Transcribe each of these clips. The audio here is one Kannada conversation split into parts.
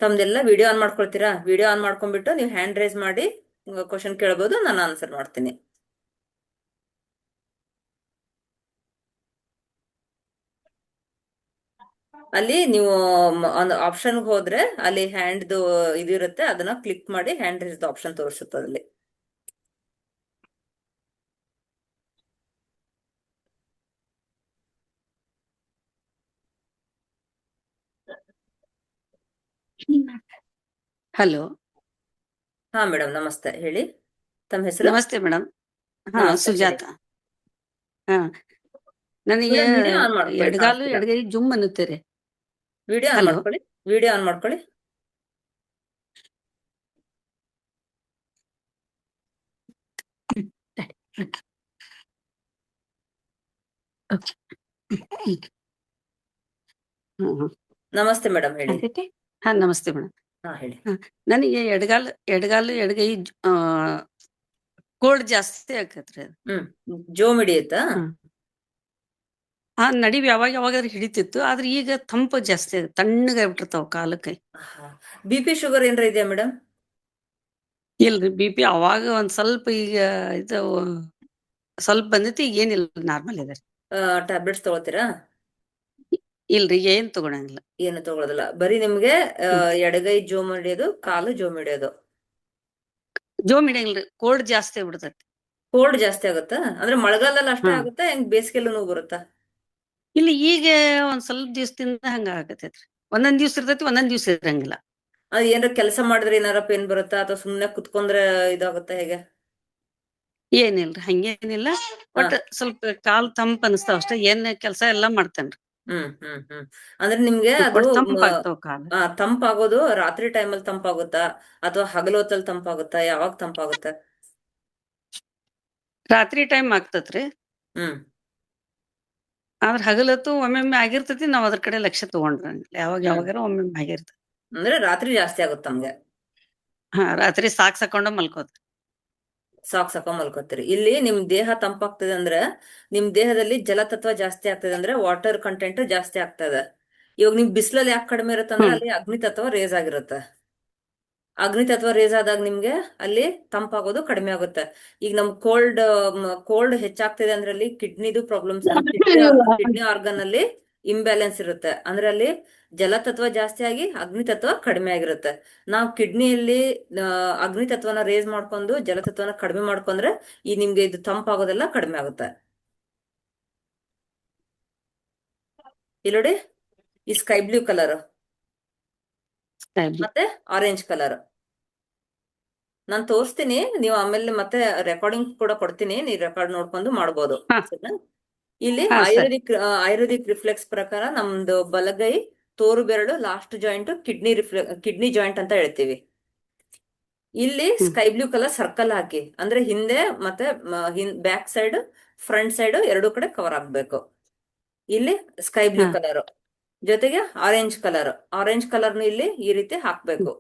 ತಮ್ದೆಲ್ಲ ವಿಡಿಯೋ ಆನ್ ಮಾಡ್ಕೊಳ್ತೀರಾ? ವಿಡಿಯೋ ಆನ್ ಮಾಡ್ಕೊಂಡ್ಬಿಟ್ಟು ನೀವು ಹ್ಯಾಂಡ್ ರೈಸ್ ಮಾಡಿ ಕ್ವಶನ್ ಕೇಳ್ಬೋದು, ನಾನು ಆನ್ಸರ್ ಮಾಡ್ತೀನಿ. ಅಲ್ಲಿ ನೀವು ಒಂದು ಆಪ್ಷನ್ ಹೋದ್ರೆ ಅಲ್ಲಿ ಹ್ಯಾಂಡ್ದು ಇದಿರುತ್ತೆ, ಅದನ್ನ ಕ್ಲಿಕ್ ಮಾಡಿ ಹ್ಯಾಂಡ್ ರೈಸ್ ಆಪ್ಷನ್ ತೋರಿಸುತ್ತೆ ಅಲ್ಲಿ. ಹಲೋ. ಹಾ ಮೇಡಮ್, ನಮಸ್ತೆ, ಹೇಳಿ. ತಮ್ಮ ಹೆಸರು? ನಮಸ್ತೆ ಮೇಡಮ್. ಹಾ, ನಮಸ್ತೆ, ಹೇಳಿ. ಸುಜಾತ. ಹಾ, ನನಗೆ ಮೇಡಮ್, ವಿಡಿಯೋ ಆನ್ ಮಾಡ್ಕೊಳ್ಳಿ, ಎಡಗಾಲು ಕಾಣಿಸ್ತಿಲ್ಲ. ಎಡಗೈ ಜುಮ್ ಅನ್ನುತ್ತೀರಿ. Video on hello. ಮಾಡ್ಕೊಳ್ಳಿ, ವಿಡಿಯೋ ಆನ್ ಮಾಡ್ಕೊಳ್ಳಿ. ನಮಸ್ತೆ ಮೇಡಮ್, ಹೇಳಿ. ಹಾ, ನಮಸ್ತೆ ಮೇಡಮ್. ಹಾ, ಹೇಳಿ. ನನಗೆ ಎಡಗಾಲು ಎಡಗೈ ಕೋಲ್ಡ್ ಜಾಸ್ತಿ ಆಕತ್ರಿ ಅದು. ಜೋಮ್ ಹಿಡಿಯುತ್ತಾ? ನಡಿವ್ ಯಾವಾಗ ಯಾವಾಗಾದ್ರೂ ಹಿಡಿತಿತ್ತು, ಆದ್ರೆ ಈಗ ತಂಪು ಜಾಸ್ತಿ ಆಗುತ್ತೆ, ತಣ್ಣಗಾಗ್ಬಿಟ್ಟಿರ್ತಾವ ಕಾಲಕ್ಕೆ. ಬಿ ಪಿ ಶುಗರ್ ಏನ್ರ ಇದೆಯಾ ಮೇಡಮ್? ಇಲ್ರಿ, BP ಅವಾಗ ಒಂದ್ ಸ್ವಲ್ಪ, ಈಗ ಇದು ಸ್ವಲ್ಪ ಬಂದೈತಿ, ಈಗ ಏನಿಲ್ಲ, ನಾರ್ಮಲ್ ಇದೆ. ಟ್ಯಾಬ್ಲೆಟ್ಸ್ ತಗೋತೀರಾ? ಇಲ್ರಿ, ಏನ್ ತಗೊಳಂಗಿಲ್ಲ. ಏನು ತಗೊಳೋದಿಲ್ಲ, ಬರೀ ನಿಮ್ಗೆ ಎಡಗೈ ಜೋಮ್ ಹಿಡಿಯೋದು, ಕಾಲು ಜೋಮ್ ಹಿಡಿಯೋದು. ಜೋಮ್ ಹಿಡಿಯಂಗಿಲ್ರಿ, ಕೋಲ್ಡ್ ಜಾಸ್ತಿ ಆಗ್ಬಿಡ್ತೈತಿ. ಕೋಲ್ಡ್ ಜಾಸ್ತಿ ಆಗುತ್ತಾ? ಅಂದ್ರೆ ಮಳೆಗಾಲದಲ್ಲಿ ಅಷ್ಟೇ ಆಗುತ್ತಾ, ಹೆಂಗ್ ಬೇಸಿಗೆಲ್ಲೂ ಬರುತ್ತಾ? ಇಲ್ಲಿ ಈಗ ಒಂದ್ ಸ್ವಲ್ಪ ದಿವಸದಿಂದ ಹಂಗ ಆಗತೈತ್ರಿ. ಒಂದೊಂದ್ ದಿವ್ಸ ಇರ್ತೈತಿ, ಒಂದೊಂದ್ ದಿವ್ಸ ಇರಂಗಿಲ್ಲ. ಅದು ಏನಾರ ಕೆಲಸ ಮಾಡಿದ್ರೆ ಏನಾರ ಪೇನ್ ಬರುತ್ತಾ, ಅಥವಾ ಸುಮ್ನೆ ಕುತ್ಕೊಂಡ್ರೆ ಇದಾಗುತ್ತಾ, ಹೇಗೆ? ಏನಿಲ್ರಿ, ಹಂಗೇನಿಲ್ಲ. ಬಟ್ ಸ್ವಲ್ಪ ಕಾಲ್ ತಂಪ್ ಅನಿಸ್ತಾವ ಅಷ್ಟೇ, ಏನ್ ಕೆಲಸ ಎಲ್ಲಾ ಮಾಡ್ತೇನ್ರಿ. ಅಂದ್ರೆ ನಿಮ್ಗೆ ಅದು ಒಟ್ ತಂಪ್ ಆಗ್ತಾವ ಕಾಲ್. ತಂಪಾಗೋದು ರಾತ್ರಿ ಟೈಮಲ್ಲಿ ತಂಪಾಗುತ್ತಾ, ಅಥವಾ ಹಗಲು ಹೊತ್ತಲ್ಲಿ ತಂಪಾಗುತ್ತಾ, ಯಾವಾಗ ತಂಪಾಗುತ್ತಾ? ರಾತ್ರಿ ಟೈಮ್ ಆಗ್ತತ್ರಿ. ಆದ್ರ ಹಗಲತ್ತು ಒಮ್ಮೊಮ್ಮೆ ಆಗಿರ್ತೈತಿ, ನಾವ್ ಅದ್ರ ಕಡೆ ಲಕ್ಷ್ಯ ತಗೊಂಡ್ರಂಗಿಲ್ಲ. ಯಾವಾಗ ಯಾವಾಗಾರ ಒಮ್ಮೊಮ್ಮೆ ಆಗಿರ್ತೈತಿ. ಅಂದ್ರೆ ರಾತ್ರಿ ಜಾಸ್ತಿ ಆಗುತ್ತೆ ನಮ್ಗೆ. ರಾತ್ರಿ ಸಾಕ್ಸ್ ಹಾಕೊಂಡ ಮಲ್ಕೋದ್ರಿ. ಸಾಕ್ಸ್ ಹಾಕೊಂಡ್ ಮಲ್ಕೋತೀರಿ. ಇಲ್ಲಿ ನಿಮ್ ದೇಹ ತಂಪಾಗ್ತದೆ ಅಂದ್ರೆ ನಿಮ್ ದೇಹದಲ್ಲಿ ಜಲತತ್ವ ಜಾಸ್ತಿ ಆಗ್ತದೆ, ಅಂದ್ರೆ ವಾಟರ್ ಕಂಟೆಂಟ್ ಜಾಸ್ತಿ ಆಗ್ತದೆ. ಇವಾಗ ನಿಮ್ ಬಿಸಿಲಲ್ಲಿ ಯಾಕೆ ಕಡಿಮೆ ಇರುತ್ತೆ ಅಂದ್ರೆ ಅಲ್ಲಿ ಅಗ್ನಿ ತತ್ವ ರೇಸ್ ಆಗಿರುತ್ತೆ. ಅಗ್ನಿ ತತ್ವ ರೇಸ್ ಆದಾಗ ನಿಮ್ಗೆ ಅಲ್ಲಿ ತಂಪಾಗೋದು ಕಡಿಮೆ ಆಗುತ್ತೆ. ಈಗ ನಮ್ ಕೋಲ್ಡ್ ಹೆಚ್ಚಾಗ್ತಿದೆ ಅಂದ್ರೆ ಅಲ್ಲಿ ಕಿಡ್ನಿದು ಪ್ರಾಬ್ಲಮ್ಸ್, ಕಿಡ್ನಿ ಆರ್ಗನ್ ಅಲ್ಲಿ ಇಂಬ್ಯಾಲೆನ್ಸ್ ಇರುತ್ತೆ. ಅಂದ್ರೆ ಅಲ್ಲಿ ಜಲತತ್ವ ಜಾಸ್ತಿ ಆಗಿ ಅಗ್ನಿ ತತ್ವ ಕಡಿಮೆ ಆಗಿರುತ್ತೆ. ನಾವು ಕಿಡ್ನಿಯಲ್ಲಿ ಅಗ್ನಿ ತತ್ವನ ರೇಸ್ ಮಾಡ್ಕೊಂಡು ಜಲತತ್ವನ ಕಡಿಮೆ ಮಾಡ್ಕೊಂಡ್ರೆ ಈ ನಿಮ್ಗೆ ಇದು ತಂಪಾಗೋದೆಲ್ಲ ಕಡಿಮೆ ಆಗುತ್ತೆ. ಇಲ್ಲಿ ನೋಡಿ, ಈ ಸ್ಕೈ ಬ್ಲೂ ಕಲರ್ ಮತ್ತೆ ಆರೆಂಜ್ ಕಲರ್ ನಾನು ತೋರಿಸ್ತೀನಿ, ನೀವು ಆಮೇಲೆ ಮತ್ತೆ ರೆಕಾರ್ಡಿಂಗ್ ಕೂಡ ಕೊಡ್ತೀನಿ, ನೀವು ರೆಕಾರ್ಡ್ ನೋಡ್ಕೊಂಡು ಮಾಡ್ಬೋದು. ಇಲ್ಲಿ ಆಯುರ್ವೇದಿಕ್ ರಿಫ್ಲೆಕ್ಸ್ ಪ್ರಕಾರ ನಮ್ದು ಬಲಗೈ ತೋರು ಬೆರಳು ಲಾಸ್ಟ್ ಜಾಯಿಂಟ್ ಕಿಡ್ನಿ ಜಾಯಿಂಟ್ ಅಂತ ಹೇಳ್ತೀವಿ. ಇಲ್ಲಿ ಸ್ಕೈ ಬ್ಲೂ ಕಲರ್ ಸರ್ಕಲ್ ಹಾಕಿ, ಅಂದ್ರೆ ಹಿಂದೆ ಮತ್ತೆ ಬ್ಯಾಕ್ ಸೈಡ್ ಫ್ರಂಟ್ ಸೈಡ್ ಎರಡೂ ಕಡೆ ಕವರ್ ಆಗ್ಬೇಕು. ಇಲ್ಲಿ ಸ್ಕೈ ಬ್ಲೂ ಕಲರ್ ಜೊತೆಗೆ ಆರೆಂಜ್ ಕಲರ್ನು ಇಲ್ಲಿ ಈ ರೀತಿ ಹಾಕ್ಬೇಕು.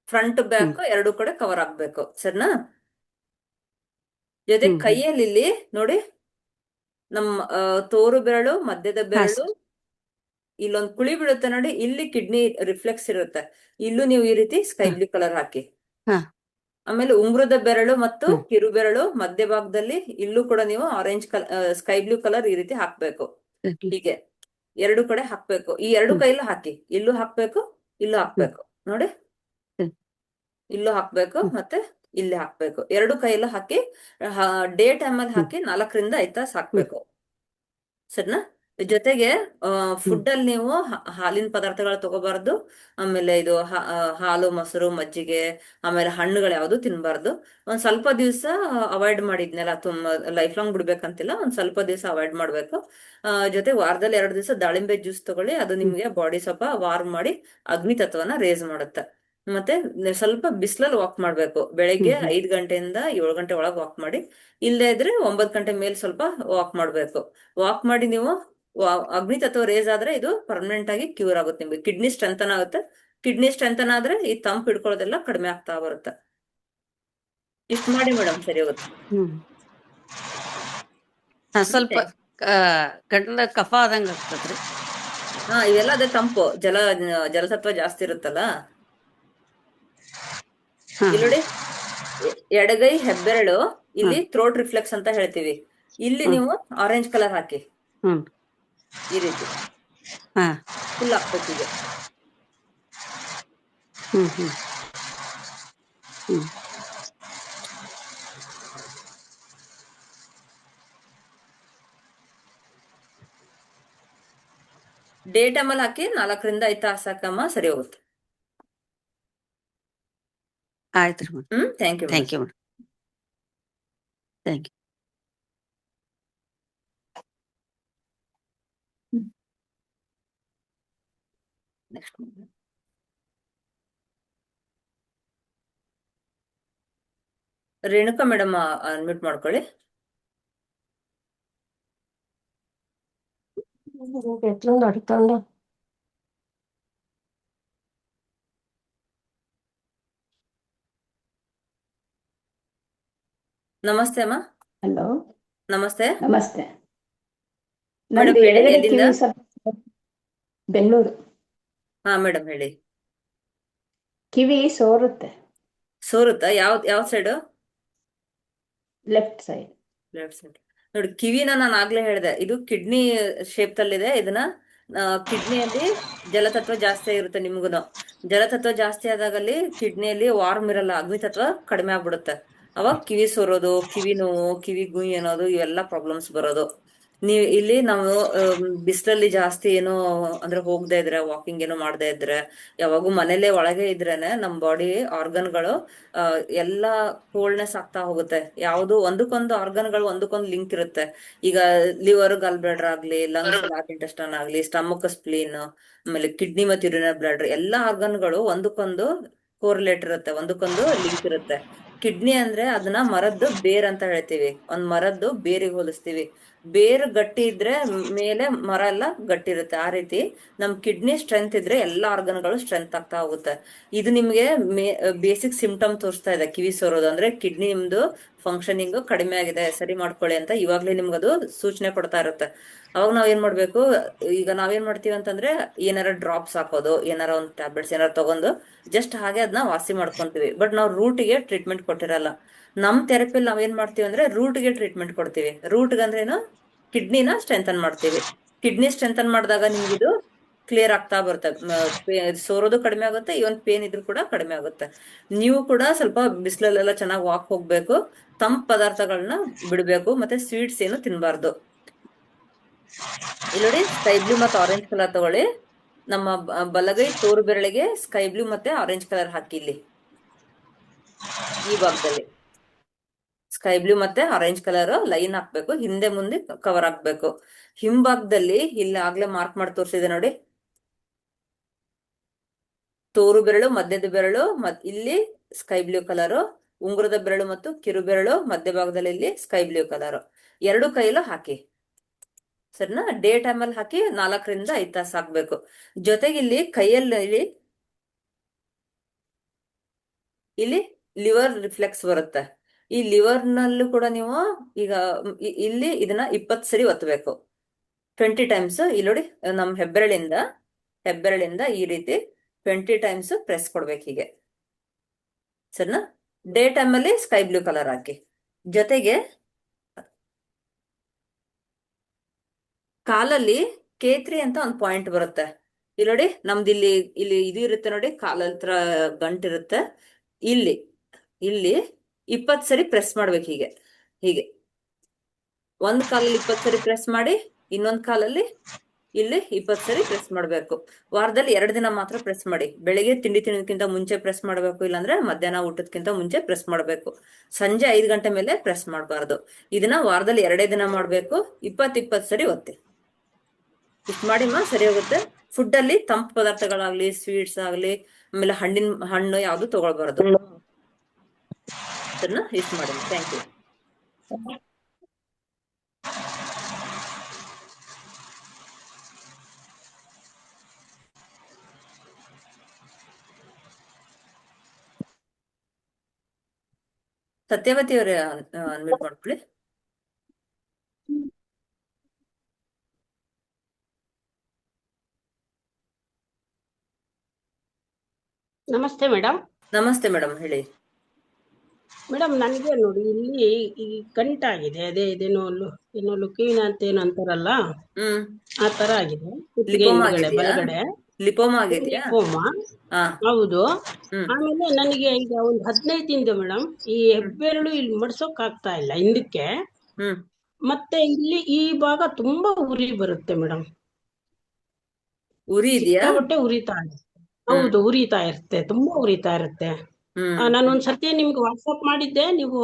ಫ್ರಂಟ್ ಬ್ಯಾಕ್ ಎರಡೂ ಕಡೆ ಕವರ್ ಆಗ್ಬೇಕು, ಸರಿನಾ? ಜೊತೆ ಕೈಯಲ್ಲಿ ಇಲ್ಲಿ ನೋಡಿ, ನಮ್ಮ ತೋರು ಬೆರಳು, ಮಧ್ಯದ ಬೆರಳು, ಇಲ್ಲೊಂದು ಕುಳಿ ಬೀಳುತ್ತೆ ನೋಡಿ, ಇಲ್ಲಿ ಕಿಡ್ನಿ ರಿಫ್ಲೆಕ್ಸ್ ಇರುತ್ತೆ, ಇಲ್ಲೂ ನೀವು ಈ ರೀತಿ ಸ್ಕೈ ಬ್ಲೂ ಕಲರ್ ಹಾಕಿ. ಆಮೇಲೆ ಉಂಗುರದ ಬೆರಳು ಮತ್ತು ಕಿರು ಬೆರಳು ಮಧ್ಯಭಾಗದಲ್ಲಿ ಇಲ್ಲೂ ಕೂಡ ನೀವು ಸ್ಕೈ ಬ್ಲೂ ಕಲರ್ ಈ ರೀತಿ ಹಾಕ್ಬೇಕು. ಹೀಗೆ ಎರಡು ಕಡೆ ಹಾಕ್ಬೇಕು. ಈ ಎರಡು ಕೈಲೂ ಹಾಕಿ, ಇಲ್ಲೂ ಹಾಕ್ಬೇಕು, ಇಲ್ಲೂ ಹಾಕ್ಬೇಕು ನೋಡಿ, ಇಲ್ಲೂ ಹಾಕ್ಬೇಕು ಮತ್ತೆ ಇಲ್ಲಿ ಹಾಕ್ಬೇಕು. ಎರಡು ಕೈಯಲ್ಲೂ ಹಾಕಿ ಡೇ ಟೈಮಲ್ಲಿ ಹಾಕಿ 4ರಿಂದ 5 ತಾಸು ಹಾಕ್ಬೇಕು, ಸರಿನಾ? ಜೊತೆಗೆ ಫುಡ್ ಅಲ್ಲಿ ನೀವು ಹಾಲಿನ ಪದಾರ್ಥಗಳು ತಗೋಬಾರ್ದು. ಆಮೇಲೆ ಇದು ಹಾಲು, ಮೊಸರು, ಮಜ್ಜಿಗೆ, ಆಮೇಲೆ ಹಣ್ಣುಗಳು ಯಾವ್ದು ತಿನ್ಬಾರ್ದು. ಒಂದ್ ಸ್ವಲ್ಪ ದಿವಸ ಅವಾಯ್ಡ್ ಮಾಡಿದ್ನೆಲ್ಲ, ತುಂಬಾ ಲೈಫ್ ಲಾಂಗ್ ಬಿಡ್ಬೇಕಂತಿಲ್ಲ, ಒಂದ್ ಸ್ವಲ್ಪ ದಿವಸ ಅವಾಯ್ಡ್ ಮಾಡ್ಬೇಕು. ಜೊತೆ ವಾರದಲ್ಲಿ 2 ದಿವಸ ದಾಳಿಂಬೆ ಜ್ಯೂಸ್ ತಗೊಳ್ಳಿ, ಅದು ನಿಮ್ಗೆ ಬಾಡಿ ಸ್ವಲ್ಪ ವಾರ್ಮ್ ಮಾಡಿ ಅಗ್ನಿ ತತ್ವನ ರೇಸ್ ಮಾಡುತ್ತೆ. ಮತ್ತೆ ಸ್ವಲ್ಪ ಬಿಸಿಲಲ್ಲಿ ವಾಕ್ ಮಾಡ್ಬೇಕು, ಬೆಳಗ್ಗೆ 5 ಗಂಟೆಯಿಂದ 7 ಗಂಟೆ ಒಳಗೆ ವಾಕ್ ಮಾಡಿ. ಇಲ್ಲದೇ ಇದ್ರೆ 9 ಗಂಟೆ ಮೇಲೆ ಸ್ವಲ್ಪ ವಾಕ್ ಮಾಡ್ಬೇಕು. ವಾಕ್ ಮಾಡಿ ನೀವು ಅಗ್ನಿ ತತ್ವ ರೇಸ್ ಆದ್ರೆ ಇದು ಪರ್ಮನೆಂಟ್ ಆಗಿ ಕ್ಯೂರ್ ಆಗುತ್ತೆ. ನಿಮ್ಗೆ ಕಿಡ್ನಿ ಸ್ಟ್ರೆಂಥನ್ ಆಗುತ್ತೆ. ಕಿಡ್ನಿ ಸ್ಟ್ರೆಂಥನ್ ಆದ್ರೆ ಈ ತಂಪು ಹಿಡ್ಕೊಳ್ಳೋದೆಲ್ಲ ಕಡಿಮೆ ಆಗ್ತಾ ಬರುತ್ತೆ. ಇಷ್ಟು ಮಾಡಿ ಮೇಡಮ್, ಸರಿ ಹೋಗುತ್ತೆ. ಸ್ವಲ್ಪ ಗಂಟಲ ಕಫ ಆದಂಗ ಆಗ್ತದ್ರಿ. ಹಾ ಇವೆಲ್ಲ ಅದೇ ತಂಪು ಜಲಸತ್ವ ಜಾಸ್ತಿ ಇರುತ್ತಲ್ಲ. ಹಾ ಇಲ್ಲಿ ನೋಡಿ, ಎಡಗೈ ಹೆಬ್ಬೆರಳು ಹಾ ಇಲ್ಲಿ ಥ್ರೋಟ್ ರಿಫ್ಲೆಕ್ಸ್ ಅಂತ ಹೇಳ್ತೀವಿ. ಇಲ್ಲಿ ಹ್ಮ್ ನೀವು ಆರೆಂಜ್ ಕಲರ್ ಹಾಕಿ ಹ್ಮ್ ಈ ರೀತಿ ಹಾ ಫುಲ್ ಹಾಕ್ಬೇಕು ಹೀಗೆ. ಹ್ಮ್ ಹ್ಮ್ ಹ್ಮ್ ಡೇ ಟೈಮಲ್ಲಿ ಹಾಕಿ 4 ರಿಂದ 5 ತಾಸು ಹಾಕಮ್ಮ, ಸರಿ ಹೋಗುತ್ತೆ. ಆಯ್ತು ರೀ madam. Thank you thank madam. You madam. Thank you. Next Renuka madam unmute ಮಾಡ್ಕೊಳ್ಳಿ. ఎట్లుంది అడుగుతాండా ನಮಸ್ತೆ ಅಮ್ಮ. ಹಲೋ ನಮಸ್ತೆ ನಮಸ್ತೆ. ಮೇಡಮ್ ನಂದು ಹೇಳಿ, ಎಡಗಡೆ ಎಲ್ಲಿಂದ? ಕಿವಿ ಸ್ವಲ್ಪ ಬೆಂಗಳೂರು. ಹಾ ಮೇಡಮ್ ಹೇಳಿ. ಕಿವಿ ಸೋರುತ್ತೆ, ಸೋರುತ್ತಾ? ಯಾವ side? Left side. Left side. ನೋಡಿ, ಕಿವಿನ ನಾನು ಆಗ್ಲೇ ಹೇಳಿದೆ, ಇದು ಕಿಡ್ನಿ ಶೇಪ್ ತಲ್ಲಿದೆ. ಇದನ್ನ ಕಿಡ್ನಿಯಲ್ಲಿ ಜಲತತ್ವ ಜಾಸ್ತಿ ಇರುತ್ತೆ ನಿಮ್ಗುನು. ಜಲತತ್ವ ಜಾಸ್ತಿ ಆದಾಗಲ್ಲಿ ಕಿಡ್ನಿಯಲ್ಲಿ ವಾರ್ಮ್ ಇರಲ್ಲ, ಅಗ್ನಿತತ್ವ ಕಡಿಮೆ ಆಗ್ಬಿಡುತ್ತೆ. ಅವಾಗ ಕಿವಿ ಸೋರೋದು, ಕಿವಿ ನೋವು, ಕಿವಿ ಗುಯ್ ಅನ್ನೋದು, ಇವೆಲ್ಲ ಪ್ರಾಬ್ಲಮ್ಸ್ ಬರೋದು. ಇಲ್ಲಿ ನಾವು ಬಿಸಿಲಲ್ಲಿ ಜಾಸ್ತಿ ಏನೋ ಅಂದ್ರೆ ಹೋಗದೆ ಇದ್ರೆ, ವಾಕಿಂಗ್ ಏನೋ ಮಾಡದೇ ಇದ್ರೆ, ಯಾವಾಗೂ ಮನೇಲೆ ಒಳಗೆ ಇದ್ರೇನೆ ನಮ್ ಬಾಡಿ ಆರ್ಗನ್ಗಳು ಎಲ್ಲ ಕೋಲ್ಡ್ನೆಸ್ ಆಗ್ತಾ ಹೋಗುತ್ತೆ. ಯಾವುದು ಒಂದಕ್ಕೊಂದು ಆರ್ಗನ್ಗಳು ಒಂದಕ್ಕೊಂದು ಲಿಂಕ್ ಇರುತ್ತೆ. ಈಗ ಲಿವರ್ ಗಲ್ ಬ್ಲಾಡರ್ ಆಗ್ಲಿ, ಲಂಗ್ಸ್ ಲಾರ್ಜ್ ಇಂಟೆಸ್ಟೈನ್ ಆಗ್ಲಿ, ಸ್ಟಮಕ್ ಸ್ಪ್ಲೀನ್, ಆಮೇಲೆ ಕಿಡ್ನಿ ಮತ್ತು ಯೂರಿನರಿ ಬ್ಲಾಡರ್, ಎಲ್ಲಾ ಆರ್ಗನ್ಗಳು ಒಂದಕ್ಕೊಂದು ಕೋರಿಲೇಟ್ ಇರುತ್ತೆ, ಒಂದಕ್ಕೊಂದು ಲಿಂಕ್ ಇರುತ್ತೆ. ಕಿಡ್ನಿ ಅಂದ್ರೆ ಅದನ್ನ ಮರದ್ದು ಬೇರ್ ಅಂತ ಹೇಳ್ತೀವಿ. ಒಂದ್ ಮರದ್ದು ಬೇರಿಗೆ ಹೋಲಿಸ್ತೀವಿ. ಬೇರು ಗಟ್ಟಿ ಇದ್ರೆ ಮೇಲೆ ಮರ ಎಲ್ಲ ಗಟ್ಟಿ ಇರುತ್ತೆ. ಆ ರೀತಿ ನಮ್ ಕಿಡ್ನಿ ಸ್ಟ್ರೆಂತ್ ಇದ್ರೆ ಎಲ್ಲಾ ಆರ್ಗನ್ಗಳು ಸ್ಟ್ರೆಂತ್ ಆಗ್ತಾ ಹೋಗುತ್ತೆ. ಇದು ನಿಮ್ಗೆ ಬೇಸಿಕ್ ಸಿಂಪ್ಟಮ್ ತೋರಿಸ್ತಾ ಇದೆ. ಕಿವಿ ಸೋರೋದು ಅಂದ್ರೆ ಕಿಡ್ನಿ ನಿಮ್ದು ಫಂಕ್ಷನಿಂಗ್ ಕಡಿಮೆ ಆಗಿದೆ, ಸರಿ ಮಾಡ್ಕೊಳ್ಳಿ ಅಂತ ಇವಾಗ್ಲೇ ನಿಮ್ಗದು ಸೂಚನೆ ಕೊಡ್ತಾ ಇರುತ್ತೆ. ಅವಾಗ ನಾವೇನ್ ಮಾಡ್ಬೇಕು, ಈಗ ನಾವೇನ್ ಮಾಡ್ತೀವಿ ಅಂತಂದ್ರೆ ಏನಾರ ಡ್ರಾಪ್ಸ್ ಹಾಕೋದು, ಏನಾರ ಒಂದು ಟ್ಯಾಬ್ಲೆಟ್ಸ್ ಏನಾರ ತಗೊಂಡು ಜಸ್ಟ್ ಹಾಗೆ ಅದನ್ನ ವಾಸಿ ಮಾಡ್ಕೊಂತೀವಿ. ಬಟ್ ನಾವು ರೂಟ್ಗೆ ಟ್ರೀಟ್ಮೆಂಟ್ ಕೊಟ್ಟಿರಲ್ಲ. ನಮ್ ಥೆರಪಿಲಿ ನಾವೇನ್ ಮಾಡ್ತೀವಿ ಅಂದ್ರೆ ರೂಟ್ಗೆ ಟ್ರೀಟ್ಮೆಂಟ್ ಕೊಡ್ತೀವಿ. ರೂಟ್ಗೆ ಅಂದ್ರೇನು, ಕಿಡ್ನಿನ ಸ್ಟ್ರೆಂಥನ್ ಮಾಡ್ತೀವಿ. ಕಿಡ್ನಿ ಸ್ಟ್ರೆಂಥನ್ ಮಾಡಿದಾಗ ನಿಮ್ಗಿದು ಕ್ಲಿಯರ್ ಆಗ್ತಾ ಬರುತ್ತೆ. ಸೋರೋದು ಕಡಿಮೆ ಆಗುತ್ತೆ, ಇವನ್ ಪೇನ್ ಇದ್ರು ಕೂಡ ಕಡಿಮೆ ಆಗುತ್ತೆ. ನೀವು ಕೂಡ ಸ್ವಲ್ಪ ಬಿಸಿಲಲ್ಲೆಲ್ಲ ಚೆನ್ನಾಗಿ ವಾಕ್ ಹೋಗ್ಬೇಕು, ತಂಪ್ ಪದಾರ್ಥಗಳನ್ನ ಬಿಡ್ಬೇಕು, ಮತ್ತೆ ಸ್ವೀಟ್ಸ್ ಏನು ತಿನ್ಬಾರ್ದು. ಇಲ್ಲಿ ನೋಡಿ, ಸ್ಕೈ ಬ್ಲೂ ಮತ್ತೆ ಆರೆಂಜ್ ಕಲರ್ ತಗೊಳ್ಳಿ. ನಮ್ಮ ಬಲಗೈ ತೋರು ಬೆರಳಿಗೆ ಸ್ಕೈ ಬ್ಲೂ ಮತ್ತೆ ಆರೆಂಜ್ ಕಲರ್ ಹಾಕಿ ಇಲ್ಲಿ ಈ ಭಾಗದಲ್ಲಿ. ಸ್ಕೈ ಬ್ಲೂ ಮತ್ತೆ ಆರೆಂಜ್ ಕಲರ್ ಲೈನ್ ಹಾಕ್ಬೇಕು, ಹಿಂದೆ ಮುಂದೆ ಕವರ್ ಹಾಕ್ಬೇಕು. ಹಿಂಭಾಗದಲ್ಲಿ ಇಲ್ಲಿ ಆಗ್ಲೇ ಮಾರ್ಕ್ ಮಾಡಿ ತೋರಿಸಿದೆ ನೋಡಿ, ತೋರು ಬೆರಳು, ಮಧ್ಯದ ಬೆರಳು ಇಲ್ಲಿ ಸ್ಕೈ ಬ್ಲೂ ಕಲರ್, ಉಂಗುರದ ಬೆರಳು ಮತ್ತು ಕಿರು ಬೆರಳು ಮಧ್ಯಭಾಗದಲ್ಲಿ ಇಲ್ಲಿ ಸ್ಕೈ ಬ್ಲೂ ಕಲರ್. ಎರಡು ಕೈಲೂ ಹಾಕಿ, ಸರಿನಾ? ಡೇ ಟೈಮಲ್ಲಿ ಹಾಕಿ 4 ರಿಂದ 5 ತಾಸು ಹಾಕ್ಬೇಕು. ಜೊತೆಗೆ ಇಲ್ಲಿ ಕೈಯಲ್ಲಿ ಇಲ್ಲಿ ಲಿವರ್ ರಿಫ್ಲೆಕ್ಸ್ ಬರುತ್ತೆ. ಈ ಲಿವರ್ ನಲ್ಲೂ ಕೂಡ ನೀವು ಈಗ ಇಲ್ಲಿ ಇದನ್ನ 20 ಸರಿ ಒತ್ತಬೇಕು, 20 ಟೈಮ್ಸ್. ಇಲ್ಲಿ ನೋಡಿ, ನಮ್ ಹೆಬ್ಬೆರಳಿಂದ ಈ ರೀತಿ 20 ಟೈಮ್ಸ್ ಪ್ರೆಸ್ ಕೊಡ್ಬೇಕು ಹೀಗೆ, ಸರಿನಾ? ಡೇ ಟೈಮ್ ಅಲ್ಲಿ ಸ್ಕೈ ಬ್ಲೂ ಕಲರ್ ಹಾಕಿ. ಜೊತೆಗೆ ಕಾಲಲ್ಲಿ ಕೇತ್ರಿ ಅಂತ ಒಂದು ಪಾಯಿಂಟ್ ಬರುತ್ತೆ. ಇಲ್ಲಿ ನೋಡಿ, ನಮ್ದು ಇಲ್ಲಿ ಇಲ್ಲಿ ಇದು ಇರುತ್ತೆ ನೋಡಿ, ಕಾಲ ಹತ್ರ ಗಂಟಿರುತ್ತೆ. ಇಲ್ಲಿ ಇಲ್ಲಿ 20 ಸರಿ ಪ್ರೆಸ್ ಮಾಡ್ಬೇಕು ಹೀಗೆ ಹೀಗೆ. ಒಂದ್ ಕಾಲಲ್ಲಿ 20 ಸರಿ ಪ್ರೆಸ್ ಮಾಡಿ, ಇನ್ನೊಂದ್ ಕಾಲಲ್ಲಿ ಇಲ್ಲಿ 20 ಸರಿ ಪ್ರೆಸ್ ಮಾಡ್ಬೇಕು. ವಾರದಲ್ಲಿ 2 ದಿನ ಮಾತ್ರ ಪ್ರೆಸ್ ಮಾಡಿ. ಬೆಳಿಗ್ಗೆ ತಿಂಡಿ ತಿನ್ನೋದಕ್ಕಿಂತ ಮುಂಚೆ ಪ್ರೆಸ್ ಮಾಡ್ಬೇಕು, ಇಲ್ಲಾಂದ್ರೆ ಮಧ್ಯಾಹ್ನ ಊಟಕ್ಕಿಂತ ಮುಂಚೆ ಪ್ರೆಸ್ ಮಾಡ್ಬೇಕು. ಸಂಜೆ 5 ಗಂಟೆ ಮೇಲೆ ಪ್ರೆಸ್ ಮಾಡಬಾರ್ದು. ಇದನ್ನ ವಾರದಲ್ಲಿ 2 ದಿನ ಮಾಡ್ಬೇಕು. 20 ಸರಿ ಒತ್ತಿ. ಇಷ್ಟು ಮಾಡಿಮ್ಮ, ಸರಿ ಹೋಗುತ್ತೆ. ಫುಡ್ ಅಲ್ಲಿ ತಂಪು ಪದಾರ್ಥಗಳಾಗ್ಲಿ, ಸ್ವೀಟ್ಸ್ ಆಗ್ಲಿ, ಆಮೇಲೆ ಹಣ್ಣು ಯಾವ್ದು ತಗೊಳ್ಬಾರ್ದು, ಸರಿನಾ? ಇಷ್ಟು ಮಾಡಿಮ್ಮ. Thank you. ಸತ್ಯವತಿ ಅವರೇ ಅನ್ಮ್ಯೂಟ್ ಮಾಡ್ಕೊಳ್ಳಿ. ನಮಸ್ತೆ ಮೇಡಮ್. ನಮಸ್ತೆ ಮೇಡಮ್, ಹೇಳಿ. ಮೇಡಮ್ ನನಗೆ ನೋಡಿ ಇಲ್ಲಿ ಈ ಗಂಟಾಗಿದೆ, ಏನೋ ಲುಕೀನ ಅಂತ ಏನು ಅಂತಾರಲ್ಲ, ಹ್ಮ್ ಆ ತರ ಆಗಿದೆ ಕುತ್ತಿಗೆ ಲಿಪೋಮಾ ಹಿಂದ್ಗಡೆ ಆಗಿದ್ಯಾ? ಬಲಗಡೆ ಲಿಪೋಮಾ ಆಗಿದ್ಯಾ? ಲಿಂಫೋಮಾ. ಹಾ. ಹೌದು. ಹ್ಮ್ ಆಮೇಲೆ ನನಗೆ ಈಗ ಒಂದು 15 ತಿಂದೆ ಮೇಡಮ್. ಈ ಹೆಬ್ಬೆರಳು ಇಲ್ಲಿ ಮಡ್ಸೋಕ್ ಆಗ್ತಾ ಇಲ್ಲ ಹಿಂದಕ್ಕೆ. ಹ್ಮ್ ಮತ್ತೆ ಇಲ್ಲಿ ಈ ಭಾಗ ತುಂಬಾ ಉರಿ ಬರುತ್ತೆ ಮೇಡಮ್. ಉರಿ ಇದೆಯಾ? ಸಿಕ್ಕಾಪಟ್ಟೆ ಉರಿತಾ ಇದೆ. ಹ್ಮ್ ಹೌದು, ಉರಿತಾ ಇರುತ್ತೆ, ತುಂಬಾ ಉರಿತಾ ಇರುತ್ತೆ. ಹ್ಮ್ ನಾನು ಒಂದ್ ಸರ್ತಿ ನಿಮ್ಗೆ ವಾಟ್ಸಪ್ ಮಾಡಿದ್ದೆ, ನೀವು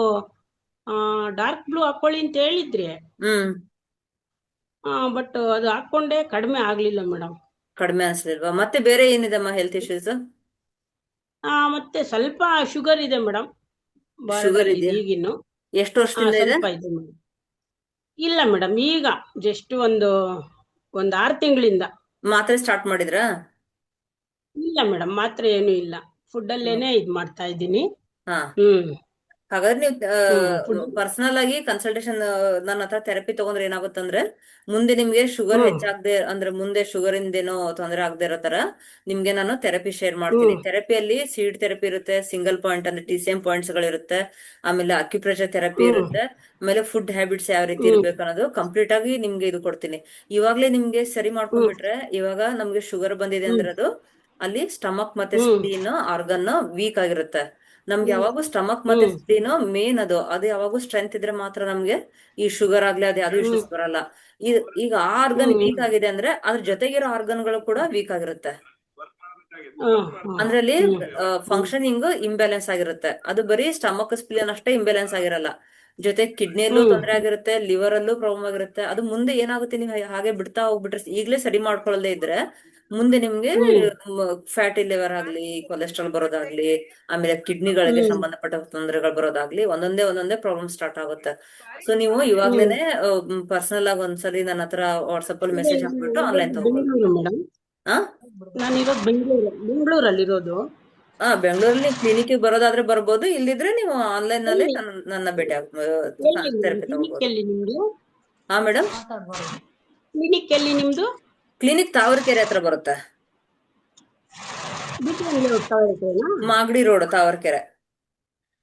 ಡಾರ್ಕ್ ಬ್ಲೂ ಹಾಕೊಳ್ಳಿ ಅಂತ ಹೇಳಿದ್ರಿ. ಹ್ಮ್ ಬಟ್ ಅದು ಹಾಕೊಂಡೆ ಕಡಿಮೆ ಆಗ್ಲಿಲ್ಲ ಮೇಡಮ್. ಕಡಿಮೆ ಅನ್ಸ್ಲಿಲ್ವಾ? ಮತ್ತೆ ಬೇರೆ ಏನಿದೆಮ್ಮ ಹೆಲ್ತ್ ಇಶ್ಯೂಸ್? ಮತ್ತೆ ಸ್ವಲ್ಪ ಶುಗರ್ ಇದೆ ಮೇಡಮ್, ಶುಗರ್ ಬಾರ್ಡರ್ ಇದೆ ಇದೆಯಾ? ಈಗಿನ್ನು. ಎಷ್ಟು ವರ್ಷದಿಂದ ಇದೆ? ಸ್ವಲ್ಪ ಇದೆ ಮೇಡಮ್. ಇಲ್ಲ ಮೇಡಮ್, ಈಗ ಜಸ್ಟ್ ಒಂದು 6 ತಿಂಗಳಿಂದ. ಮಾತ್ರೆ ಸ್ಟಾರ್ಟ್ ಮಾಡಿದ್ರಾ? ಇಲ್ಲ ಮೇಡಮ್, ಮಾತ್ರೆ ಏನು ಇಲ್ಲ, ಫುಡ್ ಅಲ್ಲೇನೆ ಇದ್ ಮಾಡ್ತಾ ಇದ್ದೀನಿ. ಹಾ. ಹ್ಮ್ ಹಾಗಾದ್ರೆ ನೀವು ಫುಡ್. ಪರ್ಸನಲ್ ಆಗಿ ಕನ್ಸಲ್ಟೇಷನ್ ನನ್ನ ಹತ್ರ ಥೆರಪಿ ತಗೊಂಡ್ರೆ ಏನಾಗುತ್ತಂದ್ರೆ, ಮುಂದೆ ನಿಮ್ಗೆ ಶುಗರ್ ಹ್ಮ್ ಹೆಚ್ಚಾಗದೆ ಅಂದ್ರೆ ಮುಂದೆ ಶುಗರ್ ಇಂದ ಏನೋ ತೊಂದರೆ ಆಗದೆ ಇರೋ ತರ ನಿಮ್ಗೆ ನಾನು ಥೆರಪಿ ಶೇರ್ ಮಾಡ್ತೀನಿ. ಹ್ಮ್ ಥೆರಪಿಯಲ್ಲಿ ಸೀಡ್ ಥೆರಪಿ ಇರುತ್ತೆ, ಸಿಂಗಲ್ ಪಾಯಿಂಟ್ ಅಂದ್ರೆ TCM ಪಾಯಿಂಟ್ಸ್ ಗಳಿರುತ್ತೆ, ಆಮೇಲೆ ಅಕ್ಯುಪ್ರೆಷರ್ ಥೆರಪಿ ಹ್ಮ್ ಇರುತ್ತೆ, ಆಮೇಲೆ ಫುಡ್ ಹ್ಯಾಬಿಟ್ಸ್ ಯಾವ ರೀತಿ ಹ್ಮ್ ಇರ್ಬೇಕು ಅನ್ನೋದು ಕಂಪ್ಲೀಟ್ ಆಗಿ ನಿಮ್ಗೆ ಇದು ಕೊಡ್ತೀನಿ. ಇವಾಗ್ಲೇ ನಿಮ್ಗೆ ಸರಿ ಹ್ಮ್ ಮಾಡ್ಕೊಂಡ್ಬಿಟ್ರೆ, ಇವಾಗ ನಮ್ಗೆ ಶುಗರ್ ಬಂದಿದೆ ಹ್ಮ್ ಅಂದ್ರೆ ಅದು ಅಲ್ಲಿ ಸ್ಟಮಕ್ ಮತ್ತೆ ಹ್ಮ್ ಸ್ಪ್ಲೀನ್ ಆರ್ಗನ್ ವೀಕ್ ಆಗಿರುತ್ತೆ. ನಮ್ಗೆ ಹ್ಮ್ ಯಾವಾಗೂ ಸ್ಟಮಕ್ ಮತ್ತೆ ಹ್ಮ್ ಸ್ಪ್ಲೀನ್ ಮೇನ್ ಅದು ಯಾವಾಗೂ ಸ್ಟ್ರೆಂತ್ ಇದ್ರೆ ಮಾತ್ರ ನಮ್ಗೆ ಈ ಶುಗರ್ ಆಗ್ಲಿ ಅದು ಯಾವ್ದು ಹ್ಮ್ ಇಶ್ಯೂಸ್ ಬರಲ್ಲ. ಈಗ ಆ ಆರ್ಗನ್ ಹ್ಮ್ ವೀಕ್ ಆಗಿದೆ ಅಂದ್ರೆ ಅದ್ರ ಜೊತೆಗಿರೋ ಆರ್ಗನ್ಗಳು ಕೂಡ ವೀಕ್ ಆಗಿರುತ್ತೆ. ಹ್ಮ್ ಹ್ಮ್ ಅಂದ್ರೆ ಅಲ್ಲಿ ಹ್ಮ್ ಹ್ಮ್ ಫಂಕ್ಷನಿಂಗ್ ಇಂಬ್ಯಾಲೆನ್ಸ್ ಆಗಿರುತ್ತೆ. ಅದು ಬರೀ ಸ್ಟಮಕ್ ಸ್ಪ್ಲೀನ್ ಅಷ್ಟೇ ಇಂಬ್ಯಾಲೆನ್ಸ್ ಆಗಿರಲ್ಲ, ಜೊತೆ ಕಿಡ್ನಿಯಲ್ಲೂ ಹ್ಮ್ ತೊಂದರೆ ಆಗಿರುತ್ತೆ, ಲಿವರ್ ಅಲ್ಲೂ ಪ್ರಾಬ್ಲಮ್ ಆಗಿರುತ್ತೆ. ಅದು ಮುಂದೆ ಏನಾಗುತ್ತೆ, ನೀವು ಹಾಗೆ ಬಿಡ್ತಾ ಹೋಗ್ಬಿಟ್ರೆ, ಈಗ್ಲೇ ಸರಿ ಮಾಡ್ಕೊಳ್ಳದೆ ಇದ್ರೆ ಮುಂದೆ ನಿಮ್ಗೆ ಹ್ಮ್ ಫ್ಯಾಟಿ ಲಿವರ್ ಆಗ್ಲಿ, ಕೊಲೆಸ್ಟ್ರಾಲ್ ಬರೋದಾಗ್ಲಿ, ಆಮೇಲೆ ಕಿಡ್ನಿಗಳಿಗೆ ಹ್ಮ್ ಸಂಬಂಧಪಟ್ಟ ತೊಂದರೆಗಳು ಬರೋದಾಗ್ಲಿ, ಒಂದೊಂದೇ ಪ್ರಾಬ್ಲಮ್ ಸ್ಟಾರ್ಟ್ ಆಗುತ್ತೆ. ಸೊ ನೀವು ಹ್ಮ್ ಇವಾಗ್ಲೇನೆ ಪರ್ಸನಲ್ ಆಗಿ ಒಂದ್ಸರಿ ನನ್ನ ಹತ್ರ ವಾಟ್ಸಪ್ ಅಲ್ಲಿ ಇದೆ, ಮೆಸೇಜ್ ನಾನು ಹಾಕ್ಬಿಟ್ಟು ಆನ್ಲೈನ್ ಇರೋದು ತಗೋಬಹುದು. ಬೆಂಗಳೂರು ಮೇಡಮ್. ಹಾ. ನಾನಿರೋದು ಬೆಂಗಳೂರಲ್ಲಿರೋದು. ಬೆಂಗಳೂರಲ್ಲಿ ಕ್ಲಿನಿಕ್ ಬರೋದಾದ್ರೆ ಬರ್ಬೋದು, ಇಲ್ಲಿದ್ರೆ ನೀವು ಆನ್ಲೈನ್ ನಲ್ಲಿ ಎಲ್ಲಿ ನನ್ನ ಭೇಟಿ ಎಲ್ಲಿ ಥೆರಪಿ ಕ್ಲಿನಿಕ್ ತಗೋಬಹುದು. ಎಲ್ಲಿ ನಿಮ್ದು? ಹಾ ಮೇಡಮ್, ಕ್ಲಿನಿಕ್ ಎಲ್ಲಿ ನಿಮ್ದು? ಕ್ಲಿನಿಕ್ ತಾವರೆಕೆರೆ ಹತ್ರ ಬರುತ್ತೆ. ಬಿಟಿಎಂ ಲೇಔಟ್ ತಾವರೆಕೆರೆನಾ? ಮಾಗಡಿ ರೋಡ್ ತಾವರೆಕೆರೆ.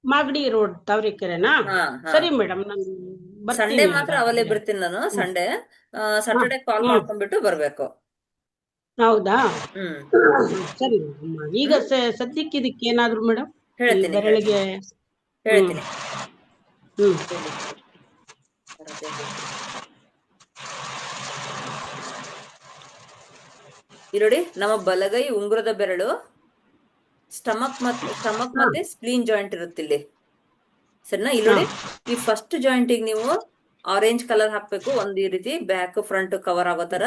ಮಾಗಡಿ ರೋಡ್ ತಾವರೆಕೆರೆನಾ? ಹಾ ಹಾ. ಸರಿ ಮೇಡಮ್, ನಾನು ಸಂಡೇ ಬರ್ತೀನಿ ಮಾತ್ರ ಹಾಗಾದ್ರೆ. ಅವೈಲೇಬಲ್ ಇರ್ತೀನಿ ನಾನು. ಹ್ಮ್ ಸಂಡೇ ಹ್ಮ್ ಸಾಟರ್ಡೆ ಕಾಲ್ ಹ್ಮ್ ಮಾಡ್ಕೊಂಡ್ಬಿಟ್ಟು ಬರ್ಬೇಕು. ಹೌದಾ? ಹ್ಮ್ ಸರಿ ಮೇಡಮ್. ಈಗ ಹ್ಮ್ ಸದ್ಯಕ್ಕೆ ಇದಕ್ಕೆ ಏನಾದ್ರು ಮೇಡಮ್, ಈ ಹೇಳ್ತೀನಿ ಬೆರಳಿಗೆ? ಹ್ಮ್ ಹೇಳ್ತೀನಿ. ಹ್ಮ್ ಇಲ್ಲಿ ಬರದೇ ಹೋಯ್ತು. ಇಲ್ಲಿ ನೋಡಿ, ನಮ್ಮ ಬಲಗೈ ಉಂಗುರದ ಬೆರಳು ಸ್ಟಮಕ್ ಹಾ ಮತ್ತೆ ಸ್ಪ್ಲೀನ್ ಜಾಯಿಂಟ್ ಇರುತ್ತೆ ಇಲ್ಲಿ, ಸರಿನಾ? ಇಲ್ಲಿ ಹಾ ನೋಡಿ, ಈ ಫಸ್ಟ್ ಜಾಯಿಂಟಿಗೆ ನೀವು ಆರೆಂಜ್ ಕಲರ್ ಹಾಕ್ಬೇಕು, ಒಂದ್ ಈ ರೀತಿ ಬ್ಯಾಕ್ ಫ್ರಂಟ್ ಕವರ್ ಆಗೋ ತರ.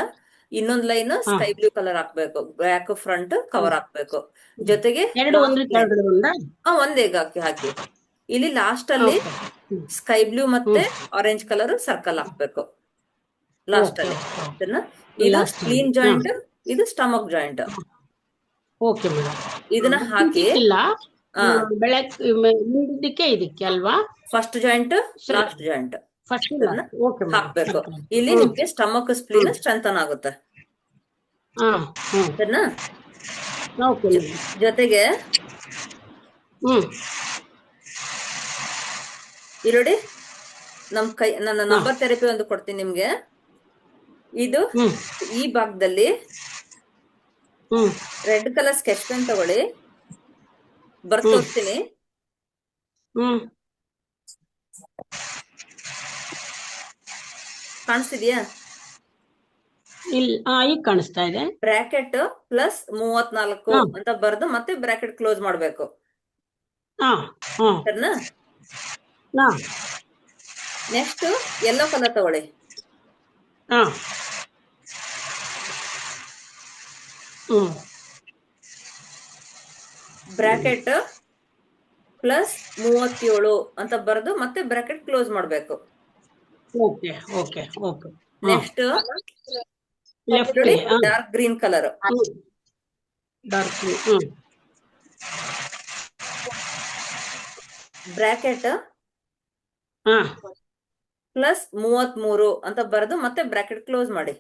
ಇನ್ನೊಂದ್ ಲೈನ್ ಹಾ ಸ್ಕೈ ಬ್ಲೂ ಕಲರ್ ಹಾಕ್ಬೇಕು, ಬ್ಯಾಕ್ ಫ್ರಂಟ್ ಕವರ್ ಹಾಕ್ಬೇಕು. ಹ್ಮ್. ಜೊತೆಗೆ ಎರಡು ಒಂದು ಲಾಸ್ಟ್ ಲೈನ್ ಕೆಳಗಡೆ ಒಂದಾ? ಒಂದೇ ಹಾಕಿ ಇಲ್ಲಿ ಲಾಸ್ಟ್ ಅಲ್ಲಿ ಓಕೆ. ಹ್ಮ್ ಸ್ಕೈ ಬ್ಲೂ ಮತ್ತೆ ಹ್ಮ್ ಆರೆಂಜ್ ಕಲರ್ ಸರ್ಕಲ್ ಹಾಕ್ಬೇಕು ಲಾಸ್ಟ್ ಓಕೆ ಅಲ್ಲಿ, ಓಕೆ ಓಕೆ. ಸರಿನಾ? ಇದು ಲಾಸ್ಟ್ ಅಲ್ಲಿ. ಸ್ಪ್ಲೀನ್ ಹಾ ಜಾಯಿಂಟ್, ಇದು ಸ್ಟಮಕ್ ಜಾಯಿಂಟ್. Okay madam. ಇದನ್ನ ಹಾಕಿ ಮುಂದಕ್ಕಿಲ್ಲ, ಆ ಮುಂದಕ್ಕೆ ಇದಕ್ಕೆ ಅಲ್ವಾ? ಫಸ್ಟ್ ಜಾಯಿಂಟ್ ಸರಿ, ಲಾಸ್ಟ್ ಜಾಯಿಂಟ್ ಫಸ್ಟ್ ಅದನ್ನ ಲಾಸ್ಟ್. Okay madam. ಹಾಕ್ಬೇಕು. ಆಯ್ತು ಆಯ್ತು. ಇಲ್ಲಿ ಹ್ಮ್ ನಿಮ್ಗೆ ಸ್ಟಮಕ್ ಸ್ಪ್ಲೀನ್ ಹ್ಮ್ ಸ್ಟ್ರೆಂಥನ್ ಆಗುತ್ತೆ, ಹ್ಮ್ ಹ್ಮ್ ಸರಿನಾ? Okay madam. ಜೊತೆಗೆ ಹ್ಮ್ ಇಲ್ಲಿ ನೋಡಿ, ನನ್ನ ಹಾ ನಂಬರ್ ಥೆರಪಿ ಒಂದು ಕೊಡ್ತೀನಿ ನಿಮ್ಗೆ. ಇದು ಹ್ಮ್ ಈ ಭಾಗದಲ್ಲಿ ಹ್ಮ್ ರೆಡ್ ಕಲರ್ ಸ್ಕೆಚ್ ಪೆನ್ ತಗೊಳ್ಳಿ, ಬರ್ದ್ ಹ್ಮ್ ತೋರಿಸ್ತೀನಿ. ಹ್ಮ್ ಕಾಣಿಸ್ತಿದ್ಯಾ? ಈಗ ಕಾಣಿಸ್ತಾ ಇದೆ. ಬ್ರಾಕೆಟ್ +34 ಹಾ ಅಂತ ಬರ್ದು ಮತ್ತೆ ಬ್ರಾಕೆಟ್ ಕ್ಲೋಸ್ ಮಾಡ್ಬೇಕು, ಹಾ ಹಾ ಸರಿನಾ? ಹಾ ನೆಕ್ಸ್ಟ್ ಯೆಲ್ಲೋ ಕಲರ್ ತಗೊಳ್ಳಿ, ಹಾ ಹ್ಮ್ ಬ್ರಾಕೆಟ್ +37 ಅಂತ ಬರ್ದು ಮತ್ತೆ ಬ್ರಾಕೆಟ್ ಕ್ಲೋಸ್ ಮಾಡ್ಬೇಕು. Okay okay okay. Next left ನೋಡಿ, ಡಾರ್ಕ್ ಗ್ರೀನ್ ಕಲರ್ ಡಾರ್ಕ್. ಹ್ಮ್ ಬ್ರಾಕೆಟ್ ಹಾ +33 ಅಂತ ಬರ್ದು ಮತ್ತೆ ಬ್ರಾಕೆಟ್ ಕ್ಲೋಸ್ ಮಾಡಿ.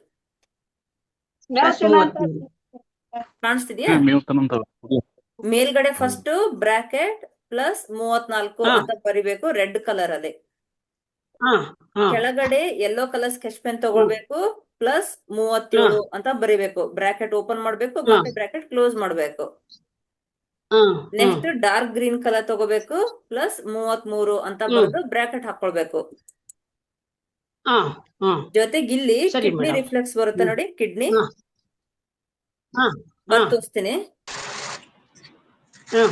+33. ಕಾಣಿಸ್ತಿದ್ಯಾ? ಮೇಲ್ಗಡೆ ಫಸ್ಟ್ ಬ್ರಾಕೆಟ್ ಪ್ಲಸ್ 34 ಹಾ ಅಂತ ಬರಿಬೇಕು ರೆಡ್ ಕಲರ್ ಅಲ್ಲಿ. ಹಾ ಹಾ ಕೆಳಗಡೆ ಯೆಲ್ಲೋ ಕಲರ್ ಸ್ಕೆಚ್ ಪೆನ್ ಹ್ಮ್ ತಗೊಳ್ಬೇಕು ಪ್ಲಸ್ ಹಾ 37 ಅಂತ ಬರಿಬೇಕು. ಬ್ರಾಕೆಟ್ ಓಪನ್ ಮಾಡ್ಬೇಕು ಹಾ ಮತ್ತೆ ಬ್ರಾಕೆಟ್ ಕ್ಲೋಸ್ ಮಾಡ್ಬೇಕು. ಹಾ ಹಾ ನೆಕ್ಸ್ಟ್ ಡಾರ್ಕ್ ಗ್ರೀನ್ ಕಲರ್ ತಗೋಬೇಕು ಪ್ಲಸ್ 33 ಅಂತ ಹ್ಮ್ ಬರೆದು ಬ್ರಾಕೆಟ್ ಹಾಕೊಳ್ಬೇಕು. ಹಾ ಹಾ ಜೊತೆಗೆ ಇಲ್ಲಿ ಸರಿ ಕಿಡ್ನಿ ಮೇಡಮ್. ರಿಫ್ಲೆಕ್ಸ್ ಬರುತ್ತೆ ನೋಡಿ, ಕಿಡ್ನಿ ಹಾ ಹಾ ಹಾ ಬರ್ದು ತೋರಿಸ್ತೀನಿ. ಹಾ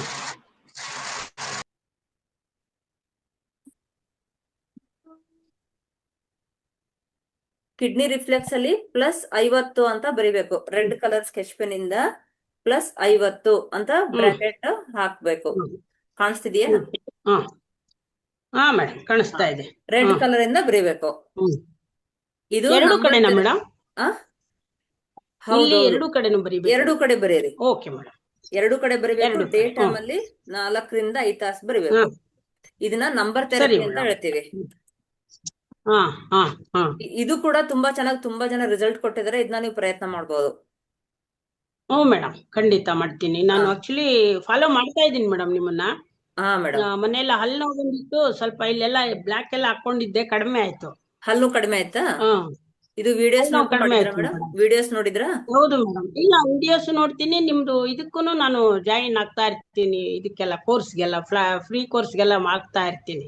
ಕಿಡ್ನಿ ರಿಫ್ಲೆಕ್ಸ್ ಅಲ್ಲಿ ಪ್ಲಸ್ 50 ಅಂತ ಬರಿಬೇಕು. ರೆಡ್ ಕಲರ್ ಸ್ಕೆಚ್ ಪೆನ್ ಇಂದ ಪ್ಲಸ್ 50 ಅಂತ ಹ್ಮ್ ಬ್ರಾಕೆಟ್ ಹಾಕ್ಬೇಕು. ಹ್ಮ್ ಕಾಣಿಸ್ತಿದ್ಯಾ? ಹಾ ಹಾ ಮೇಡಮ್ ಕಾಣಿಸ್ತಾ ಇದೆ. ರೆಡ್ ಹಾ ಕಲರ್ ಇಂದ ಬರಿಬೇಕು. ಹ್ಮ್ ಇದು ಎರಡು ನಂಬರ್ ಕಡೆನಾ ಮೇಡಮ್? ಆ ಇಲ್ಲಿ ಹೌದೌದು, ಎರಡು ಕಡೆನೂ ಬರಿಬೇಕು? ಎರಡು ಕಡೆ ಬರೀರಿ. Okay madam. ಎರಡು ಕಡೆ ಬರಿಬೇಕು. ಎರಡು ಡೇ ಕಡೆ. ಟೈಮ್ ಅಲ್ಲಿ 4 ರಿಂದ 5 ತಾಸು ಬರಿಬೇಕು. ಹಾ ಇದನ್ನ ನಂಬರ್ ಸರಿ ಥೆರಪಿ ಅಂತ ಮೇಡಮ್. ಹೇಳ್ತೀವಿ. ಹಾ ಹಾ ಹಾ ಇದು ಕೂಡ ತುಂಬಾ ಚೆನ್ನಾಗಿ ತುಂಬಾ ಜನ ರಿಸಲ್ಟ್ ಕೊಟ್ಟಿದ್ದಾರೆ. ಇದನ್ನ ನೀವು ಪ್ರಯತ್ನ ಮಾಡ್ಬೋದು. ಹ್ಞೂ ಮೇಡಮ್, ಖಂಡಿತ ಮಾಡ್ತೀನಿ. ಹಾ ನಾನು ಆಕ್ಚುಲಿ ಫಾಲೋ ಮಾಡ್ತಾ ಇದ್ದೀನಿ ಮೇಡಮ್ ನಿಮ್ಮನ್ನ. ಹಾ ಮೇಡಮ್, ಮನೆಯಲ್ಲ ಹಲ್ಲು ನೋವು ಬಂದಿತ್ತು, ಸ್ವಲ್ಪ ಇಲ್ಲೆಲ್ಲ ಬ್ಲ್ಯಾಕ್ ಎಲ್ಲ ಹಾಕೊಂಡಿದ್ದೆ, ಕಡಿಮೆ ಆಯ್ತು. ಹಲ್ಲು ಕಡಿಮೆ ಆಯ್ತಾ? ಹಾ ಇದು ವಿಡಿಯೋಸ್ ಹಲ್ಲು ನೋವು ನೋಡ್ಕೊಂಡ್ ಕಡಿಮೆ ಮಾಡಿದ್ರಾ ಆಯ್ತು ಮೇಡಮ್? ಮೇಡಮ್. ವಿಡಿಯೋಸ್ ನೋಡಿದ್ರಾ? ಹೌದು ಮೇಡಮ್. ಇಲ್ಲ, ವಿಡಿಯೋಸ್ ನೋಡ್ತೀನಿ ನಿಮ್ದು. ಇದಕ್ಕೂ ನಾನು ಜಾಯಿನ್ ಆಗ್ತಾ ಇರ್ತೀನಿ, ಇದಕ್ಕೆಲ್ಲ ಕೋರ್ಸ್ಗೆಲ್ಲ, ಫ್ರೀ ಕೋರ್ಸ್ಗೆಲ್ಲ ಮಾಡ್ತಾ ಇರ್ತೀನಿ.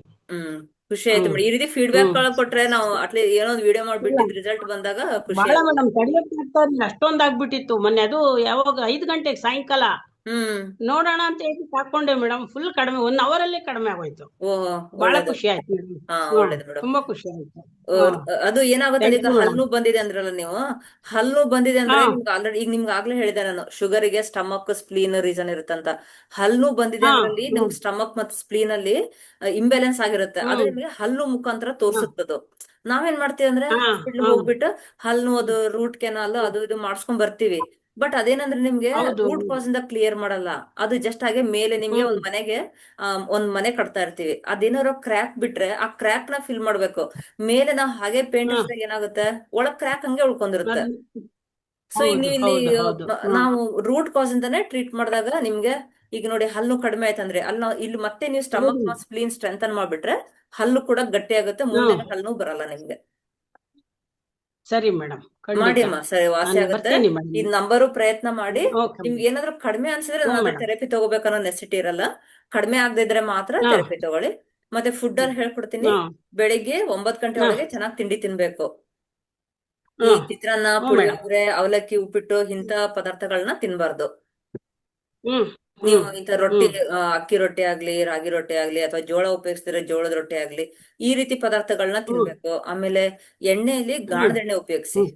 ಖುಷಿ ಆಯ್ತು ಹ್ಮ್ ಮೇಡಮ್. ಈ ರೀತಿ ಫೀಡ್ಬ್ಯಾಕ್ ಹ್ಮ್ ಕೊಟ್ರೆ ನಾವು ಅಟ್ಲೀಸ್ಟ್ ಏನೋ ಒಂದು ವಿಡಿಯೋ ಇಲ್ಲ ಮಾಡ್ಬಿಟ್ಟಿದ್ ರಿಸಲ್ಟ್ ಬಂದಾಗ ಖುಷಿ ಬಹಳ ಆಗುತ್ತೆ. ಮೇಡಮ್, ತಡಿಯಕ್ಕೆ ಆಗ್ತಾ ಇರ್ಲಿಲ್ಲ, ಅಷ್ಟೊಂದು ಆಗ್ಬಿಟ್ಟಿತ್ತು ಮೊನ್ನೆ. ಅದು ಯಾವಾಗ 5 ಗಂಟೆಗೆ ಸಾಯಂಕಾಲ ಹ್ಮ್ ನೋಡೋಣ ಅಂತ ಹೇಳಿ ಹಾಕೊಂಡೆ ಮೇಡಮ್. ಫುಲ್ ಕಡಿಮೆ, 1 ಅವರಲ್ಲೇ ಕಡಿಮೆ ಆಗೋಯ್ತು. ಓಹೋ, ಬಹಳ ಒಳ್ಳೇದು. ಖುಷಿ ಆಯ್ತು ಮೇಡಮ್. ಹಾ, ಹ್ಮ್ ಒಳ್ಳೇದು ಮೇಡಮ್. ತುಂಬಾ ಖುಷಿ ಆಯ್ತು. ಹಾ ಅದು ಏನಾಗುತ್ತೆ ಥ್ಯಾಂಕ್ ಈಗ ಯು ಮೇಡಮ್. ಹಲ್ಲು ಬಂದಿದೆ ಅಂದ್ರಲ್ಲ ನೀವು. ಹಲ್ಲು ಬಂದಿದೆ ಹಾ ಅಂದ್ರೆ ನಿಮ್ಗೆ ಆಲ್ರೆಡಿ ಈಗ ನಿಮ್ಗೆ ಆಗ್ಲೇ ಹೇಳಿದೆ ನಾನು, ಶುಗರಿಗೆ ಸ್ಟಮಕ್ ಸ್ಪ್ಲೀನ್ ರೀಸನ್ ಇರುತ್ತಂತ. ಹಲ್ಲು ಬಂದಿದೆ ಹಾ ಅಂದ್ರಲ್ಲಿ ನಿಮ್ಗೆ ಹ್ಮ್ ಸ್ಟಮಕ್ ಮತ್ತು ಸ್ಪ್ಲೀನ್ ಅಲ್ಲಿ ಇಂಬ್ಯಾಲೆನ್ಸ್ ಆಗಿರುತ್ತೆ. ಅದು ಹ್ಮ್ ನಿಮಗೆ ಹಲ್ಲು ಮುಖಾಂತರ ಹಾ ತೋರಿಸುತ್ತದು. ನಾವೇನ್ ಮಾಡ್ತೀವಿ ಅಂದ್ರೆ ಹಾ ಹಾಸ್ಪಿಟ್ಲ್ ಹಾ ಹೋಗ್ಬಿಟ್ಟು ಹಲ್ಲು ಅದು ರೂಟ್ ಕೆನಾಲ್ ಹ್ಮ್. ಅದು ಇದು ಮಾಡಿಸ್ಕೊಂಡ್ ಬರ್ತೀವಿ. ಬಟ್ ಅದೇನಂದ್ರೆ ನಿಮ್ಗೆ ಹೌದು. ರೂಟ್ ಕಾಸ್ ಇಂದ ಕ್ಲಿಯರ್ ಮಾಡಲ್ಲ. ಅದು ಜಸ್ಟ್ ಹಾಗೆ ಮೇಲೆ ನಿಮ್ಗೆ ಹ್ಮ್ ಒಂದ್ ಮನೆ ಕಟ್ತಾ ಇರ್ತೀವಿ. ಅದೇನಾದ್ರು ಕ್ರ್ಯಾಕ್ ಬಿಟ್ರೆ ಆ ಕ್ರ್ಯಾಕ್ ನ ಫಿಲ್ ಮಾಡ್ಬೇಕು. ಮೇಲೆ ನಾವು ಹಾಗೆ ಪೇಂಟ್ ಹಾ ಹಚ್ಚಿದಾಗ ಏನಾಗುತ್ತೆ, ಒಳಗ್ ಕ್ರ್ಯಾಕ್ ಹಂಗೆ ಉಳ್ಕೊಂಡಿರುತ್ತೆ. ಅದ್- ಸೊ ಈಗ ಹೌದು ನೀವು ಇಲ್ಲಿ ಹೌದು ಹೌದು. ಹಾ ನಾವು ರೂಟ್ ಕಾಸ್ ಇಂದಾನೆ ಟ್ರೀಟ್ ಮಾಡಿದಾಗ ನಿಮ್ಗೆ ಈಗ ನೋಡಿ ಹಲ್ಲು ಕಡಿಮೆ ಆಯ್ತಂದ್ರೆ ಅಲ್ಲಿ ಇಲ್ಲಿ ಮತ್ತೆ ನೀವು ಸ್ಟಮಕ್ ಹೌದು. ಸ್ಪ್ಲೀನ್ ಸ್ಟ್ರೆಂಥನ್ ಮಾಡ್ಬಿಟ್ರೆ ಹಲ್ಲು ಕೂಡ ಗಟ್ಟಿ ಆಗುತ್ತೆ. ಹಾ ಮುಂದೆ ಹಲ್ಲು ಬರಲ್ಲ ನಿಮ್ಗೆ. ಸರಿ ಮೇಡಮ್, ಮಾಡಿ ಖಂಡಿತ ಅಮ್ಮ, ಸರಿ ವಾಸಿ ನಾನು ಆಗುತ್ತೆ. ಬರ್ತೀನಿ ಈ ಮೇಡಮ್. ನಂಬರು ಪ್ರಯತ್ನ ಮಾಡಿ. ಓಕೆ ನಿಮ್ಗೆ ಮೇಡಮ್. ಏನಾದ್ರು ಕಡಿಮೆ ಅನ್ಸಿದ್ರೆ ಹ್ಞೂ ನನ್ನ ಹತ್ರ ಮೇಡಮ್. ಥೆರಪಿ ತಗೋಬೇಕನ್ನೋ ನೆಸಿಟಿ ಇರಲ್ಲ. ಕಡಿಮೆ ಆಗದೆ ಇದ್ರೆ ಮಾತ್ರ ಹಾ ಥೆರಪಿ ತಗೊಳ್ಳಿ. ಮತ್ತೆ ಫುಡ್ ಅಲ್ಲಿ ಹೇಳ್ಕೊಡ್ತೀನಿ. ಹಾ ಬೆಳಿಗ್ಗೆ 9 ಗಂಟೆ ಹಾ ಒಳಗೆ ಚೆನ್ನಾಗಿ ತಿಂಡಿ ತಿನ್ಬೇಕು. ಈ ಹಾ ಚಿತ್ರಾನ್ನ, ಹ್ಞೂ ಮೇಡಮ್. ಪುಳಿಯೋಗರೆ, ಅವಲಕ್ಕಿ, ಉಪ್ಪಿಟ್ಟು ಇಂತ ಪದಾರ್ಥಗಳನ್ನ ತಿನ್ಬಾರ್ದು. ಹ್ಮ್ ನೀವು ಹ್ಮ್ ಇಂತ ರೊಟ್ಟಿ, ಹ್ಮ್ ಅಕ್ಕಿ ರೊಟ್ಟಿ ಆಗ್ಲಿ, ರಾಗಿ ರೊಟ್ಟಿ ಆಗ್ಲಿ, ಅಥವಾ ಜೋಳ ಉಪಯೋಗಿಸಿದ್ರೆ ಜೋಳದ ರೊಟ್ಟಿ ಆಗ್ಲಿ, ಈ ರೀತಿ ಪದಾರ್ಥಗಳನ್ನ ಹ್ಮ್ ತಿನ್ಬೇಕು. ಆಮೇಲೆ ಎಣ್ಣೆಯಲ್ಲಿ ಹ್ಮ್ ಗಾಣದ ಎಣ್ಣೆ ಉಪಯೋಗಿಸಿ. ಹ್ಮ್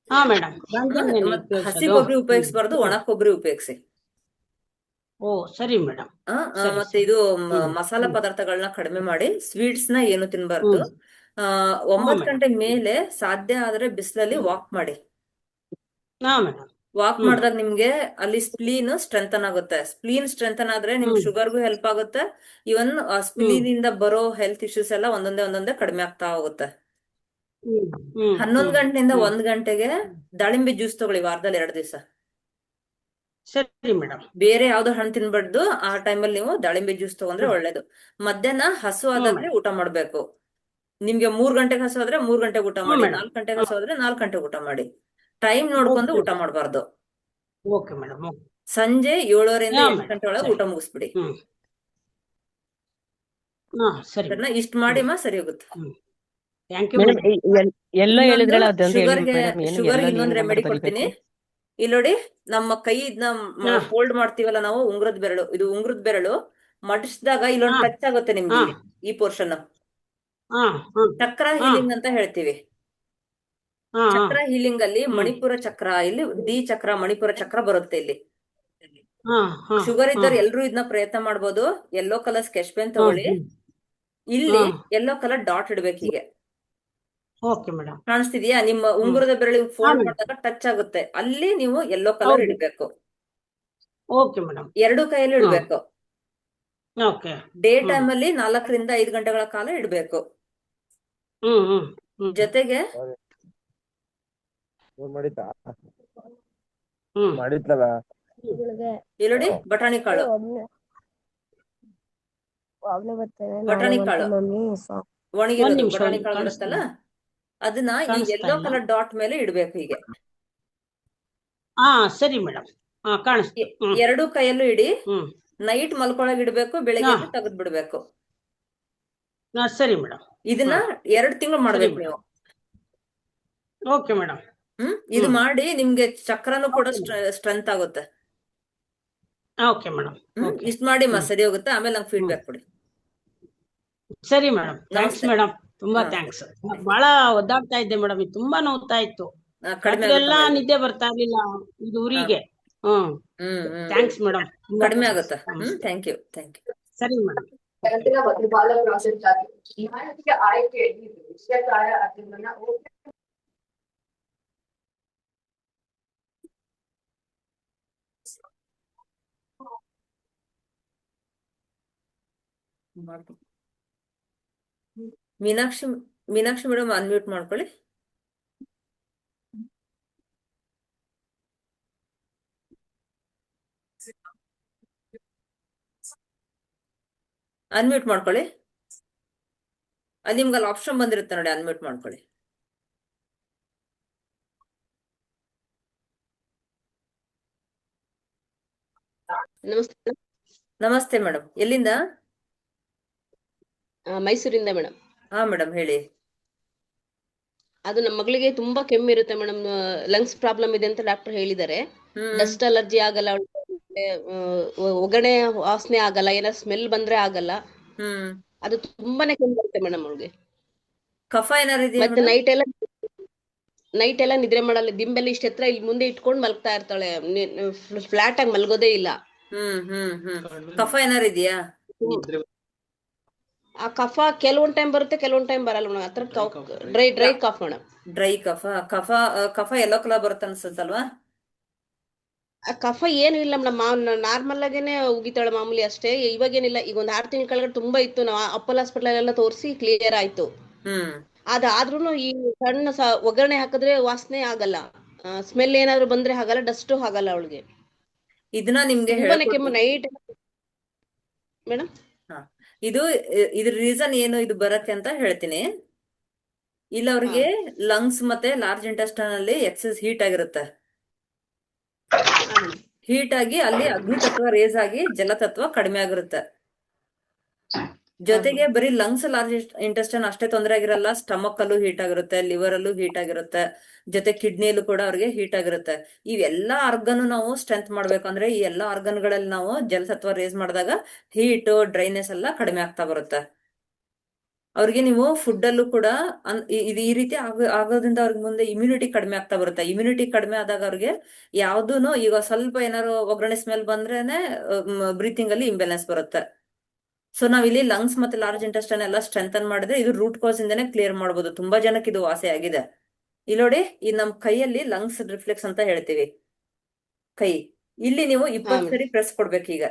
ಹಾ ಮೇಡಮ್, ಗಾಂಜೆಣ್ಣೆನೆ ಹಸಿ ಉಪಯೋಗಿಸೋದು. ಕೊಬ್ಬರಿ ಹ್ಮ್ ಉಪಯೋಗಿಸಬಾರ್ದು, ಒಣ ಹ್ಮ್ ಕೊಬ್ಬರಿ ಉಪಯೋಗಿಸಿ. ಓ ಸರಿ ಮೇಡಮ್. ಸರಿ ಮತ್ತೆ ಸರಿ. ಇದು ಹ್ಮ್ ಮಸಾಲಾ ಹ್ಮ್ ಪದಾರ್ಥಗಳನ್ನ ಕಡಿಮೆ ಮಾಡಿ, ಸ್ವೀಟ್ಸ್ ನ ಏನು ತಿನ್ಬಾರ್ದು. ಹ್ಮ್ 9 ಮೇಡಮ್. ಗಂಟೆ ಮೇಲೆ ಸಾಧ್ಯ ಆದ್ರೆ ಬಿಸಿಲಲ್ಲಿ ಹ್ಮ್ ವಾಕ್ ಮಾಡಿ. ಹಾ ಮೇಡಮ್. ವಾಕ್ ಹ್ಮ್ ಮಾಡಿದಾಗ ನಿಮ್ಗೆ ಅಲ್ಲಿ ಸ್ಪ್ಲೀನ್ ಸ್ಟ್ರೆಂಥನ್ ಆಗುತ್ತೆ. ಸ್ಪ್ಲೀನ್ ಸ್ಟ್ರೆಂಥನ್ ಆದ್ರೆ ನಿಮ್ಗೆ ಹ್ಮ್ ಶುಗರ್ಗೂ ಹೆಲ್ಪ್ ಆಗುತ್ತೆ. ಇವನ್ ಹ್ಮ್ ಸ್ಪ್ಲೀನ್ ಇಂದ ಬರೋ ಹೆಲ್ತ್ ಇಶ್ಯೂಸ್ ಎಲ್ಲ ಒಂದೊಂದೇ ಕಡಿಮೆ ಆಗ್ತಾ ಹೋಗುತ್ತೆ. ಹ್ಮ್ ಹ್ಮ್ 11 ಹ್ಮ್ ಗಂಟೆಯಿಂದ ಹ್ಮ್ 1 ಗಂಟೆಗೆ ದಾಳಿಂಬೆ ಜ್ಯೂಸ್ ತಗೊಳ್ಳಿ ವಾರದಲ್ಲಿ 2 ದಿವಸ. ಸರಿ ಮೇಡಮ್. ಬೇರೆ ಯಾವ್ದೋ ಹಣ್ಣು ತಿನ್ಬಾರ್ದು. ಆ ಟೈಮಲ್ಲಿ ನೀವು ದಾಳಿಂಬೆ ಜ್ಯೂಸ್ ತಗೊಂಡ್ರೆ ಹ್ಮ್ ಒಳ್ಳೇದು. ಮಧ್ಯಾಹ್ನ ಹಸು ಹ್ಞೂ ಆದಾಗ್ಲೇ ಮೇಡಮ್. ಊಟ ಮಾಡ್ಬೇಕು. ನಿಮ್ಗೆ 3 ಗಂಟೆಗೆ ಹಸು ಆದ್ರೆ 3 ಗಂಟೆಗೆ ಊಟ ಹ್ಞೂ ಮಾಡಿ, ಮೇಡಮ್. 4 ಗಂಟೆಗೆ ಹಾ ಹಸು ಆದ್ರೆ 4 ಗಂಟೆಗೆ ಊಟ ಮಾಡಿ. ಟೈಮ್ ನೋಡ್ಕೊಂಡು ಓಕೆ ಊಟ ಮಾಡಬಾರ್ದು. Okay madam. ಸಂಜೆ 7:30ರಿಂದ ಹಾ 8 ಮೇಡಮ್, ಗಂಟೆ ಒಳಗೆ ಸರಿ. ಊಟ ಮುಗಿಸ್ಬಿಡಿ. ಹ್ಮ್ ಹಾ ಸರಿ ಅದನ್ನ ಮೇಡಮ್. ಇಷ್ಟ ಮಾಡಿಮ್ಮ, ಸರಿ ಹೋಗುತ್ತೆ. Thank you madam madam. ಎಲ್ಲೋ ಇನ್ನೊಂದು ಹೇಳಿದ್ರಲ್ಲ ಅದೊಂದು ಹೇಳಿ ಶುಗರ್ಗೆ ಮೇಡಮ್. ಏನು ಶುಗರ್ಗೆ ಎಲ್ಲೋ ಇನ್ನೊಂದು ನಂಬರ್ ರೆಮಿಡಿ ಬರಿಬೇಕು? ಕೊಡ್ತೀನಿ. ಇಲ್ಲಿ ನೋಡಿ, ನಮ್ಮ ಕೈ ಇದನ್ನ ಹಾ ಫೋಲ್ಡ್ ಮಾಡ್ತೀವಲ್ಲ ನಾವು, ಉಂಗುರದ ಬೆರಳು, ಇದು ಉಂಗುರದ ಬೆರಳು ಮಡಿಸಿದಾಗ ಹಾ ಇಲ್ಲೊಂದು ಟಚ್ ಆಗುತ್ತೆ ನಿಮ್ಗೆ, ಹಾ ಇಲ್ಲಿ ಈ ಪೋರ್ಷನ್ ಹಾ ಹಾ ಚಕ್ರ ಹಾ ಹೀಲಿಂಗ್ ಅಂತ ಹೇಳ್ತೀವಿ. ಹಾ ಹಾ ಚಕ್ರ ಹೀಲಿಂಗ್ ಅಲ್ಲಿ ಹ್ಮ್ ಮಣಿಪುರ ಚಕ್ರ, ಇಲ್ಲಿ ಡಿ ಚಕ್ರ, ಮಣಿಪುರ ಚಕ್ರ ಬರುತ್ತೆ ಇಲ್ಲಿ. ಹಾ ಹಾ ಶುಗರ್ ಹಾ ಇದ್ದವ್ರು ಎಲ್ರು ಇದನ್ನ ಪ್ರಯತ್ನ ಮಾಡ್ಬೋದು. ಯೆಲ್ಲೋ ಕಲರ್ ಸ್ಕೆಚ್ ಪೆನ್ ಹಾ ತಗೊಳ್ಳಿ. ಹ್ಮ್ ಇಲ್ಲಿ ಹಾ ಯೆಲ್ಲೋ ಕಲರ್ ಡಾಟ್ ಇಡ್ಬೇಕು. ಹೀಗೆ ಓಕೆ ಮೇಡಮ್. ಕಾಣಿಸ್ತಿದ್ಯಾ? ನಿಮ್ಮ ಹ್ಮ್ ಉಂಗುರದ ಬೆರಳಿಗೆ ಹಾ ಫೋಲ್ಡ್ ಮೇಡಮ್. ಮಾಡಿದಾಗ ಟಚ್ ಆಗುತ್ತೆ, ಅಲ್ಲಿ ನೀವು ಯೆಲ್ಲೋ ಕಲರ್ ಹೌದು. ಇಡಬೇಕು. Okay madam. 2 ಕೈಯಲ್ಲಿ ಹಾ ಇಡ್ಬೇಕು. ಓಕೆ. ಡೇ ಹ್ಮ್ ಟೈಮ್ ಅಲ್ಲಿ 4ರಿಂದ 5 ಗಂಟೆಗಳ ಕಾಲ ಇಡಬೇಕು. ಹ್ಮ್ ಹ್ಮ್ ಹ್ಮ್ ಜೊತೆಗೆ ಮಾಡಿತಾ ಹ್ಮ್ ಮಾಡಿದ್ಲಲ್ಲ ಇಲ್ಲಿ ನೋಡಿ ಬಟಾಣಿ ಕಾಳು, ಬಟಾಣಿ ಕಾಳು ಒಂದ್ ಒಣಗಿರೋದು ನಿಮಿಷ ಬಟಾಣಿ ಕಾಳು ಕಾಣಿಸ್ತಾ ಬರುತ್ತಲ್ಲ, ಅದನ್ನ ಈ ಕಾಣಿಸ್ತಾ ಯೆಲ್ಲೋ ಇಲ್ಲ. ಕಲರ್ ಡಾಟ್ ಮೇಲೆ ಇಡ್ಬೇಕು ಹೀಗೆ. ಹಾ ಸರಿ ಮೇಡಮ್. ಹಾ ಕಾಣಿಸ್ತು. ಹ್ಮ್ ಎರಡು ಕೈಯಲ್ಲೂ ಇಡಿ. ಹ್ಮ್ ನೈಟ್ ಮಲ್ಕೊಳಗ್ ಇಡ್ಬೇಕು, ಬೆಳಿಗ್ಗೆ ಎದ್ದು ತೆಗೆದ್ ಬಿಡ್ಬೇಕು. ಹಾ ಸರಿ ಮೇಡಮ್. ಇದನ್ನ 2 ತಿಂಗಳು ಮಾಡ್ಬೇಕು ಸರಿ ನೀವು. Okay madam. ಇದು ಹ್ಮ್. ಮಾಡಿ ನಿಮ್ಗೆ ಚಕ್ರನು ಕೂಡ Okay, ಸ್ಟ್ರೆಂತ್ ಆಗುತ್ತೆ. Okay madam. ಓಕೆ ಇಷ್ಟ ಮಾಡಿ ಸರಿ ಹೋಗುತ್ತೆ. ಆಮೇಲೆ ನಂಗೆ ಫೀಡ್ಬ್ಯಾಕ್ ಕೊಡಿ. ಸರಿ ಮೇಡಮ್. ಥ್ಯಾಂಕ್ಸ್ ನಮಸ್ತೆ. ಮೇಡಮ್, ತುಂಬಾ ನಮಸ್ತೆ. ಥ್ಯಾಂಕ್ಸ್. ಬಹಳ ಒದ್ದಾಡ್ತಾ ಇದ್ದೆ ಮೇಡಮ್, ಇದು ತುಂಬಾ ನೋವ್ತಾ ಇತ್ತು. ಕಡಿಮೆ ರಾತ್ರಿ ಎಲ್ಲಾ ಆಗುತ್ತಮ್ಮ ಇದು. ನಿದ್ದೆ ಬರ್ತಾ ಇರ್ಲಿಲ್ಲ ಇದು ಊರಿಗೆ. ಹ್ಮ್ ಥ್ಯಾಂಕ್ಸ್ ಮೇಡಮ್, ಕಡಿಮೆ ಆಗುತ್ತೆ. Thank you. ಸರಿ ಮೇಡಮ್. ಮೀನಾಕ್ಷಿ ಮೇಡಮ್ ಅನ್ಮ್ಯೂಟ್ ಮಾಡ್ಕೊಳ್ಳಿ. ಅನ್ಮ್ಯೂಟ್ ಮಾಡ್ಕೊಳ್ಳಿ. ಅಲ್ಲಿ ನಿಮ್ಗೆ ಅಲ್ಲಿ ಆಪ್ಷನ್ ಬಂದಿರುತ್ತೆ ನೋಡಿ, ಅನ್ಮ್ಯೂಟ್ ಮಾಡ್ಕೊಳ್ಳಿ. ನಮಸ್ತೆ. ನಮಸ್ತೆ ಮೇಡಮ್, ಎಲ್ಲಿಂದ? ಮೈಸೂರಿಂದ ಮೇಡಮ್. ಹಾ ಮೇಡಮ್ ಹೇಳಿ. ಅದು ನಮ್ಮ ಮಗಳಿಗೆ ತುಂಬಾ ಕೆಮ್ಮಿರುತ್ತೆ ಮೇಡಮ್, ಲಂಗ್ಸ್ ಪ್ರಾಬ್ಲಮ್ ಇದೆ ಅಂತ ಡಾಕ್ಟರ್ ಹೇಳಿದ್ದಾರೆ. ಡಸ್ಟ್ ಅಲರ್ಜಿ ಆಗಲ್ಲ ಅವಳಿಗೆ, ಒಗಣೆ ವಾಸನೆ ಆಗಲ್ಲ, ಏನಾದ್ರು ಸ್ಮೆಲ್ ಬಂದ್ರೆ ಆಗಲ್ಲ. ಅದು ತುಂಬಾನೇ ಕೆಮ್ಮು ಬರುತ್ತೆ ಮೇಡಮ್ ಅವಳಿಗೆ. ಕಫ ಏನಾರು ಇದೆಯಾ ಮತ್ತೆ ಮೇಡಮ್? ನೈಟ್ ಎಲ್ಲ ನಿದ್ರೆ ಮಾಡಲ್ಲ, ದಿಂಬೆಲ್ಲ ಇಷ್ಟ ಹತ್ರ ಇಲ್ಲಿ ಮುಂದೆ ಇಟ್ಕೊಂಡು ಮಲ್ಗ್ತಾ ಇರ್ತಾಳೆ, ಫ್ಲಾಟ್ ಆಗಿ ಮಲ್ಗೋದೇ ಇಲ್ಲ. ಕಫ ಏನಾರು ಇದೆಯಾ? ಆ ಕಫ ಕೆಲವೊಂದ್ ಟೈಮ್ ಬರುತ್ತೆ, ಕೆಲವೊಂದ್ ಟೈಮ್ ಬರಲ್ಲ ಮೇಡಮ್. ಆತರ ಡ್ರೈ ಕಾಫ್ ಮೇಡಮ್. ಡ್ರೈ ಕಫ ಯೆಲ್ಲೋ ಕಲರ್ ಬರುತ್ತೆ ಅನ್ಸುತ್ತಲ್ವಾ? ಆ ಕಫ ಏನು ಇಲ್ಲ ಮೇಡಮ್, ನಾರ್ಮಲ್ ಆಗೇನೆ ಉಗಿತಾಳೆ ಮಾಮೂಲಿ ಅಷ್ಟೇ. ಇವಾಗೇನಿಲ್ಲ, ಈಗ ಒಂದ್ 6 ತಿಂಗಳ ಕೆಳಗಡೆ ತುಂಬಾ ಇತ್ತು. ನಾವು ಅಪೋಲೋ ಹಾಸ್ಪಿಟಲ್ ಎಲ್ಲ ತೋರಿಸಿ ಕ್ಲಿಯರ್ ಆಯ್ತು. ಅದಾದ್ರೂ ಈ ಸಣ್ಣ ಒಗ್ಗರಣೆ ಹಾಕಿದ್ರೆ ವಾಸನೆ ಆಗಲ್ಲ, ಸ್ಮೆಲ್ ಏನಾದ್ರು ಬಂದ್ರೆ ಆಗಲ್ಲ, ಡಸ್ಟ್ ಆಗಲ್ಲ ಅವಳಿಗೆ. ಇದನ್ನ ನಿಮ್ಗೆ ತುಂಬಾನೇ ಕೆಮ್ಮು ನೈಟ್ ಮೇಡಮ್. ಇದ್ರ ರೀಸನ್ ಏನು ಇದು ಬರಕ್ಕೆ ಅಂತ ಹೇಳ್ತೀನಿ. ಇಲ್ಲ ಅವ್ರಿಗೆ ಲಂಗ್ಸ್ ಮತ್ತೆ ಲಾರ್ಜ್ ಇಂಟೆಸ್ಟೈನ್ ಅಲ್ಲಿ ಎಕ್ಸೆಸ್ ಹೀಟ್ ಆಗಿರುತ್ತೆ. ಹೀಟ್ ಆಗಿ ಅಲ್ಲಿ ಅಗ್ನಿ ತತ್ವ ರೇಸ್ ಆಗಿ ಜಲತತ್ವ ಕಡಿಮೆ ಆಗಿರುತ್ತೆ. ಜೊತೆಗೆ ಬರೀ ಲಂಗ್ಸ್ ಲಾರ್ಜ್ ಇಂಟೆಸ್ಟೈನ್ ಅಷ್ಟೇ ತೊಂದರೆ ಆಗಿರಲ್ಲ, ಸ್ಟಮಕ್ ಅಲ್ಲೂ ಹೀಟ್ ಆಗಿರುತ್ತೆ, ಲಿವರ್ ಅಲ್ಲೂ ಹೀಟ್ ಆಗಿರುತ್ತೆ, ಜೊತೆ ಕಿಡ್ನಿಯಲ್ಲೂ ಕೂಡ ಅವ್ರಿಗೆ ಹೀಟ್ ಆಗಿರುತ್ತೆ. ಇವೆಲ್ಲಾ ಆರ್ಗನ್ ನಾವು ಸ್ಟ್ರೆಂತ್ ಮಾಡ್ಬೇಕಂದ್ರೆ ಈ ಎಲ್ಲಾ ಆರ್ಗನ್ಗಳಲ್ಲಿ ನಾವು ಜಲತತ್ವ ರೇಸ್ ಮಾಡಿದಾಗ ಹೀಟ್ ಡ್ರೈನೆಸ್ ಎಲ್ಲ ಕಡಿಮೆ ಆಗ್ತಾ ಬರುತ್ತೆ. ಅವ್ರಿಗೆ ನೀವು ಫುಡ್ ಅಲ್ಲೂ ಕೂಡ ಇದು ಈ ರೀತಿ ಆಗೋದ್ರಿಂದ ಅವ್ರಿಗೆ ಮುಂದೆ ಇಮ್ಯುನಿಟಿ ಕಡಿಮೆ ಆಗ್ತಾ ಬರುತ್ತೆ. ಇಮ್ಯುನಿಟಿ ಕಡಿಮೆ ಆದಾಗ ಅವ್ರಿಗೆ ಯಾವ್ದೂನು ಈಗ ಸ್ವಲ್ಪ ಏನಾರು ಒಗ್ಗರಣೆ ಸ್ಮೆಲ್ ಬಂದ್ರೇನೆ ಬ್ರೀತಿಂಗ್ ಅಲ್ಲಿ ಇಂಬ್ಯಾಲೆನ್ಸ್ ಬರುತ್ತೆ. ಸೊ ನಾವಿಲ್ಲಿ ಲಂಗ್ಸ್ ಮತ್ತೆ ಲಾರ್ಜ್ ಇಂಟೆಸ್ಟೈನ್ ಎಲ್ಲ ಸ್ಟ್ರೆಂಥನ್ ಮಾಡಿದ್ರೆ ಇದು ರೂಟ್ ಕಾಸ್ ಇಂದಾನೆ ಕ್ಲಿಯರ್ ಮಾಡಬಹುದು. ತುಂಬಾ ಜನಕ್ಕೆ ಇದು ವಾಸಿ ಆಗಿದೆ. ಇಲ್ಲಿ ನೋಡಿ, ಈ ನಮ್ ಕೈಯಲ್ಲಿ ಲಂಗ್ಸ್ ರಿಫ್ಲೆಕ್ಸ್ ಅಂತ ಹೇಳ್ತೀವಿ. ಕೈ ಇಲ್ಲಿ ನೀವು 20 ಸರಿ ಪ್ರೆಸ್ ಕೊಡ್ಬೇಕು. ಈಗ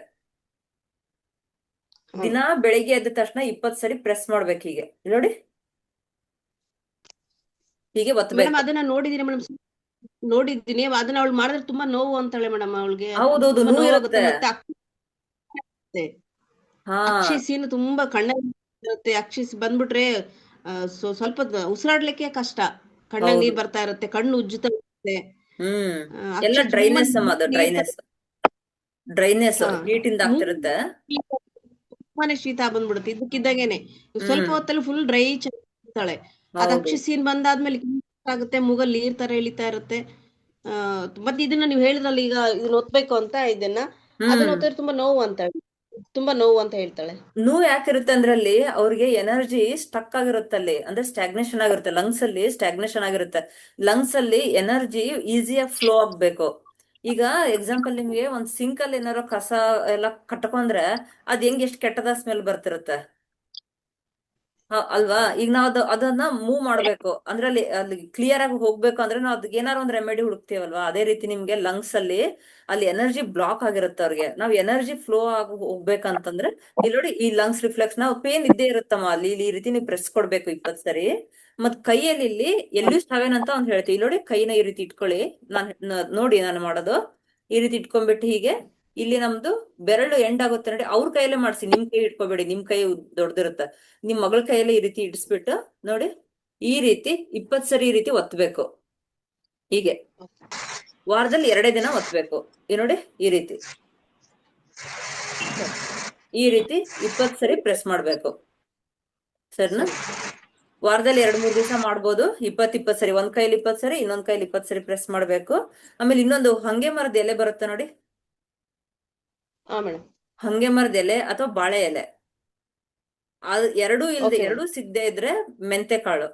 ದಿನ ಬೆಳಿಗ್ಗೆ ಎದ್ದ ತಕ್ಷಣ 20 ಸರಿ ಪ್ರೆಸ್ ಮಾಡ್ಬೇಕು. ಹೀಗೆ ನೋಡಿ, ಹೀಗೆ ಒತ್ತಬೇಕು. ಅದನ್ನ ನೋಡಿದ್ದೀನಿ ಅದನ್ನ ಅವಳು ಮಾಡಿದ್ರೆ ತುಂಬಾ ನೋವು ಅಂತಾಳೆ ಮೇಡಮ್ ಅವಳಿಗೆ. ಹೌದೌದು, ನೋವು ಇರುತ್ತೆ. ಅಕ್ಷಿಸೀನು ತುಂಬಾ ಕಣ್ಣಲ್ಲಿ ಅಕ್ಷಿಸ್ ಬಂದ್ಬಿಟ್ರೆ ಸ್ವಲ್ಪ ಉಸಿರಾಡ್ಲಿಕ್ಕೆ ಕಷ್ಟ, ಕಣ್ಣಲ್ಲಿ ನೀರ್ ಬರ್ತಾ ಇರುತ್ತೆ, ಕಣ್ಣು ಉಜ್ಜುತ್ತಾ ಇರುತ್ತೆ. ಎಲ್ಲ ಡ್ರೈನೆಸ್ ಡ್ರೈನೆಸ್ ಹೀಟ್ ಇಂದ ಆಗ್ತಿರುತ್ತೆ. ತುಂಬಾನೇ ಶೀತ ಬಂದ್ಬಿಡುತ್ತೆ ಇದಕ್ಕಿದ್ದಾಗೇನೆ. ಸ್ವಲ್ಪ ಹೊತ್ತಲ್ಲಿ ಫುಲ್ ಡ್ರೈ ಇರ್ತಾಳೆ. ಅದ್ ಅಕ್ಷಿಸೀನ್ ಬಂದಾದ್ಮೇಲೆ ಆಗುತ್ತೆ, ಮೂಗಲ್ಲಿ ನೀರ್ ತರ ಇಳಿತಾ ಇರುತ್ತೆ. ಮತ್ತೆ ಇದನ್ನ ನೀವು ಹೇಳಿದ್ರಲ್ಲ ಈಗ ಇದನ್ನ ಒತ್ಬೇಕು ಅಂತ, ಅದನ್ನ ಒತ್ತಿದ್ರೆ ತುಂಬಾ ನೋವು ಅಂತ ಹೇಳ್ತಾಳೆ. ನೋವು ಯಾಕಿರುತ್ತೆ ಅಂದ್ರೆ ಅಲ್ಲಿ ಅವ್ರಿಗೆ ಎನರ್ಜಿ ಸ್ಟಕ್ ಆಗಿರುತ್ತೆ. ಅಲ್ಲಿ ಅಂದ್ರೆ ಸ್ಟಾಗ್ನೇಷನ್ ಆಗಿರುತ್ತೆ. ಲಂಗ್ಸ್ ಅಲ್ಲಿ ಸ್ಟಾಗ್ನೇಷನ್ ಆಗಿರುತ್ತೆ. ಲಂಗ್ಸ್ ಅಲ್ಲಿ ಎನರ್ಜಿ ಈಸಿಯಾಗಿ ಫ್ಲೋ ಆಗ್ಬೇಕು. ಈಗ ಎಕ್ಸಾಂಪಲ್ ನಿಮ್ಗೆ ಒಂದ್ ಸಿಂಕ್ ಅಲ್ಲಿ ಏನಾರೋ ಕಸ ಎಲ್ಲ ಕಟ್ಕೊಂಡ್ರೆ ಅದ್ ಎಷ್ಟು ಕೆಟ್ಟದ ಸ್ಮೆಲ್ ಬರ್ತಿರುತ್ತೆ ಅಲ್ವಾ? ಈಗ ನಾವ್ ಅದನ್ನ ಮೂವ್ ಮಾಡ್ಬೇಕು ಅಂದ್ರೆ ಅಲ್ಲಿ ಕ್ಲಿಯರ್ ಆಗಿ ಹೋಗ್ಬೇಕು ಅಂದ್ರೆ ನಾವ್ ಅದಕ್ಕೆ ಏನಾರು ಒಂದ್ ರೆಮಿಡಿ ಹುಡುಕ್ತೀವಲ್ವಾ? ಅದೇ ರೀತಿ ನಿಮ್ಗೆ ಲಂಗ್ಸ್ ಅಲ್ಲಿ ಎನರ್ಜಿ ಬ್ಲಾಕ್ ಆಗಿರುತ್ತೆ. ಅವ್ರಿಗೆ ನಾವ್ ಎನರ್ಜಿ ಫ್ಲೋ ಆಗಿ ಹೋಗ್ಬೇಕಂತಂದ್ರೆ ಇಲ್ಲಿ ನೋಡಿ, ಈ ಲಂಗ್ಸ್ ರಿಫ್ಲೆಕ್ಸ್ ನಾವು ಪೇನ್ ಇದ್ದೇ ಇರುತ್ತಮ್ಮ. ಅಲ್ಲಿ ಈ ರೀತಿ ನೀವು ಪ್ರೆಸ್ ಕೊಡ್ಬೇಕು 20 ಸರಿ. ಮತ್ ಕೈಯಲ್ಲಿ ಇಲ್ಲಿ LU7 ಅಂತ ಒಂದ್ ಹೇಳ್ತೀವಿ. ಇಲ್ಲಿ ನೋಡಿ, ಕೈನ ಈ ರೀತಿ ಇಟ್ಕೊಳ್ಳಿ. ನೋಡಿ ನಾನು ಮಾಡೋದು. ಈ ರೀತಿ ಇಟ್ಕೊಂಡ್ಬಿಟ್ಟು ಹೀಗೆ ಇಲ್ಲಿ ನಮ್ದು ಬೆರಳು ಎಂಡ್ ಆಗುತ್ತೆ ನೋಡಿ, ಅವ್ರ ಕೈಯಲ್ಲೇ ಮಾಡ್ಸಿ, ನಿಮ್ ಕೈ ಇಟ್ಕೋಬೇಡಿ, ನಿಮ್ ಕೈ ದೊಡ್ಡದಿರುತ್ತೆ. ನಿಮ್ ಮಗಳ ಕೈಯಲ್ಲೇ ಈ ರೀತಿ ಇಡಿಸ್ಬಿಟ್ಟು ನೋಡಿ, ಈ ರೀತಿ 20 ಸರಿ ಈ ರೀತಿ ಒತ್ತಬೇಕು. ಹೀಗೆ ವಾರದಲ್ಲಿ 2 ದಿನ ಒತ್ತಬೇಕು. ಈ ನೋಡಿ ಈ ರೀತಿ 20 ಸರಿ ಪ್ರೆಸ್ ಮಾಡ್ಬೇಕು. ಸರಿನಾ? ವಾರದಲ್ಲಿ 2-3 ದಿವಸ ಮಾಡ್ಬೋದು. 20 ಸರಿ, ಒಂದ್ ಕೈಲಿ 20 ಸರಿ, ಇನ್ನೊಂದ್ ಕೈಲಿ 20 ಸರಿ ಪ್ರೆಸ್ ಮಾಡ್ಬೇಕು. ಆಮೇಲೆ ಇನ್ನೊಂದು ಹಂಗೆ ಮರದ ಎಲೆ ಬರುತ್ತೆ ನೋಡಿ, ಹಾ ಮೇಡಮ್. ಹಂಗೆ ಮರದ ಎಲೆ ಅಥವಾ ಬಾಳೆ ಎಲೆ, ಅದು ಎರಡೂ ಇಲ್ದೆ, Okay, ಎರಡೂ ಸಿಗದೆ ಇದ್ರೆ ಮೆಂತೆ ಕಾಳು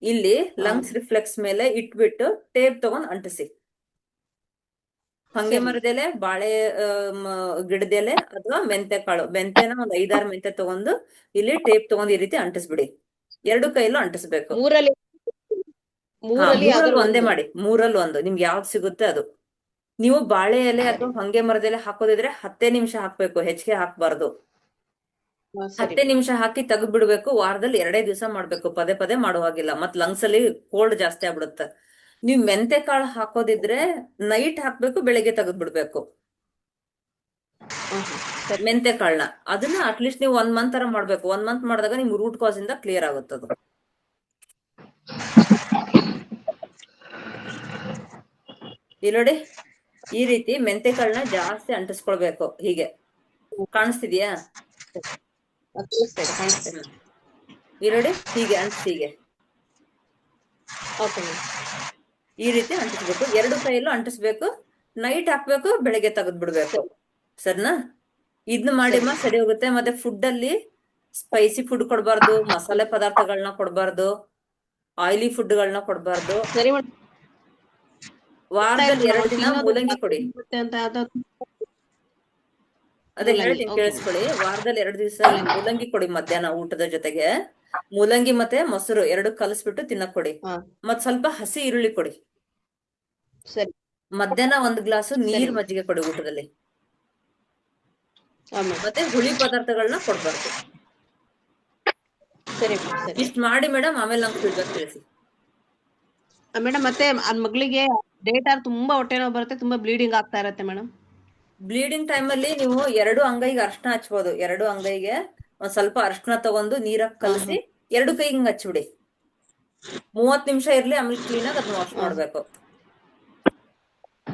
ಇಲ್ಲಿ ಲಂಗ್ಸ್ ರಿಫ್ಲೆಕ್ಸ್ ಮೇಲೆ ಇಟ್ಬಿಟ್ಟು ಟೇಪ್ ತಗೊಂಡ್ ಅಂಟಿಸಿ. ಹಂಗೆ ಸರಿ. ಮರದೆಲೆ, ಬಾಳೆ ಗಿಡದೆಲೆ ಅಥವಾ ಮೆಂತೆ ಕಾಳು, ಮೆಂತೆನ ಒಂದ್ 5-6 ಮೆಂತೆ ತಗೊಂಡು ಇಲ್ಲಿ ಟೇಪ್ ತಗೊಂಡ್ ಈ ರೀತಿ ಅಂಟಿಸ್ಬಿಡಿ. 2 ಕೈಲೂ ಅಂಟಿಸ್ಬೇಕು. ಮೂರಲ್ಲಿ ಯಾವ್ದಾದ್ರು ಒಂದೇ ಒಂದು. ಮಾಡಿ, 3ರಲ್ಲಿ 1 ನಿಮ್ಗೆ ಯಾವ್ದು ಸಿಗುತ್ತೆ ಅದು. ನೀವು ಬಾಳೆ ಎಲೆ ಅಥವಾ ಹಂಗೆ ಮರದೆಲೆ ಹಾಕೋದಿದ್ರೆ 10 ನಿಮಿಷ ಹಾಕ್ಬೇಕು, ಹೆಚ್ಚಿಗೆ ಹಾಕ್ಬಾರ್ದು. ಸರಿ 10 ನಿಮಿಷ ಹಾಕಿ ತೆಗೆದ್ ಬಿಡ್ಬೇಕು. ವಾರದಲ್ಲಿ 2 ದಿವಸ ಮಾಡ್ಬೇಕು, ಪದೇ ಪದೇ ಮಾಡೋ ಹಾಗಿಲ್ಲ, ಮತ್ ಲಂಗ್ಸ್ ಅಲ್ಲಿ ಕೋಲ್ಡ್ ಜಾಸ್ತಿ ಆಗ್ಬಿಡುತ್ತೆ. ನೀವ್ ಮೆಂತೆ ಕಾಳು ಹಾಕೋದಿದ್ರೆ ನೈಟ್ ಹಾಕ್ಬೇಕು, ಬೆಳಿಗ್ಗೆ ತೆಗೆದ್ ಬಿಡ್ಬೇಕು ಸರಿ ಮೆಂತೆ ಕಾಳನ್ನ. ಅದನ್ನ ಅಟ್ಲೀಸ್ಟ್ ನೀವು 1 ಮಂತ್ ತರ ಮಾಡ್ಬೇಕು. 1 ಮಂತ್ ಮಾಡಿದಾಗ ನಿಮ್ ರೂಟ್ ಕಾಸ್ ಇಂದ ಕ್ಲಿಯರ್ ಆಗುತ್ತದು. ಇಲ್ಲಿ ನೋಡಿ, ಈ ರೀತಿ ಮೆಂತೆ ಕಾಳನ್ನ ಜಾಸ್ತಿ ಅಂಟಿಸ್ಕೊಳ್ಬೇಕು. ಹೀಗೆ ಕಾಣಿಸ್ತಿದ್ಯಾ? ಕಾಣಿಸ್ತೇನೆ. ಇಲ್ಲಿ ನೋಡಿ, ಹೀಗೆ ಅಂಟಿಸಿ, ಹೀಗೆ ಓಕೆ ಮೇಡಮ್. ಈ ರೀತಿ ಅಂಟಿಸ್ಬೇಕು. 2 ಕೈಯಲ್ಲೂ ಅಂಟಿಸ್ಬೇಕು. ನೈಟ್ ಹಾಕ್ಬೇಕು, ಬೆಳಿಗ್ಗೆ ತೆಗೆದ್ ಬಿಡ್ಬೇಕು. ಸರಿನಾ? ಇದನ್ನ ಮಾಡಿಮ್ಮ ಸರಿ ಹೋಗುತ್ತೆ. ಮತ್ತೆ ಫುಡ್ ಅಲ್ಲಿ ಸ್ಪೈಸಿ ಫುಡ್ ಕೊಡ್ಬಾರ್ದು, ಮಸಾಲೆ ಪದಾರ್ಥಗಳನ್ನ ಕೊಡ್ಬಾರ್ದು, ಆಯಿಲಿ ಫುಡ್ಗಳನ್ನ ಕೊಡ್ಬಾರ್ದು. ಸರಿ ಮೇಡಮ್. ವಾರದಲ್ಲಿ 2 ದಿನ ಮೂಲಂಗಿ ಕೊಡಿ. ಅಂತ ಅದು ಅದೇ ಮೂಲಂಗಿ, ಹೇಳ್ತೀನಿ, okay. ಕೇಳಿಸ್ಕೊಳ್ಳಿ. ವಾರದಲ್ಲಿ 2 ದಿವಸ ಮೂಲಂಗಿ ಕೊಡಿ. ಮಧ್ಯಾಹ್ನ ಊಟದ ಜೊತೆಗೆ ಮೂಲಂಗಿ ಮತ್ತೆ ಮೊಸರು 2 ಕಲಸ್ಬಿಟ್ಟು ತಿನ್ನಕ್ ಕೊಡಿ. ಹಾ ಮತ್ ಸ್ವಲ್ಪ ಹಸಿ ಈರುಳ್ಳಿ ಕೊಡಿ. ಸರಿ. ಮಧ್ಯಾಹ್ನ 1 ಗ್ಲಾಸ್ ನೀರ್ ಮಜ್ಜಿಗೆ ಕೊಡಿ ಊಟದಲ್ಲಿ. ಹಾ ಮೇಡಮ್. ಮತ್ತೆ ಹುಳಿ ಪದಾರ್ಥಗಳನ್ನ ಕೊಡ್ಬಾರ್ದು. ಸರಿ ಮೇಡಮ್. ಸರಿ ಇಷ್ಟ್ ಮಾಡಿ ಮೇಡಮ್, ಆಮೇಲೆ ನಂಗೆ ಫೀಡ್ಬ್ಯಾಕ್ ತಿಳಿಸಿ. ಮೇಡಮ್. ಮತ್ತೆ ಮಗಳಿಗೆ ಡೇಟ್ ತುಂಬಾ ಹೊಟ್ಟೆ ನೋವು ಬರುತ್ತೆ, ತುಂಬಾ ಬ್ಲೀಡಿಂಗ್ ಆಗ್ತಾ ಇರತ್ತೆ ಮೇಡಮ್. ಬ್ಲೀಡಿಂಗ್ ಟೈಮ್ ಅಲ್ಲಿ ನೀವು 2 ಅಂಗೈಗೆ ಅರ್ಶನ ಹಚ್ಬೋದು. 2 ಅಂಗೈಗೆ ಒಂದ್ ಸ್ವಲ್ಪ ಅರ್ಶನ ತಗೊಂಡು ನೀರಾಗ ಕಲಸಿ 2 ಕೈಗೆ ಹಿಂಗ್ ಹಚ್ಬಿಡಿ. 30 ನಿಮಿಷ ಇರ್ಲಿ, ಆಮೇಲೆ ಕ್ಲೀನ್ ಆಗಿ ಅದನ್ನ ವಾಶ್ ಮಾಡ್ಬೇಕು.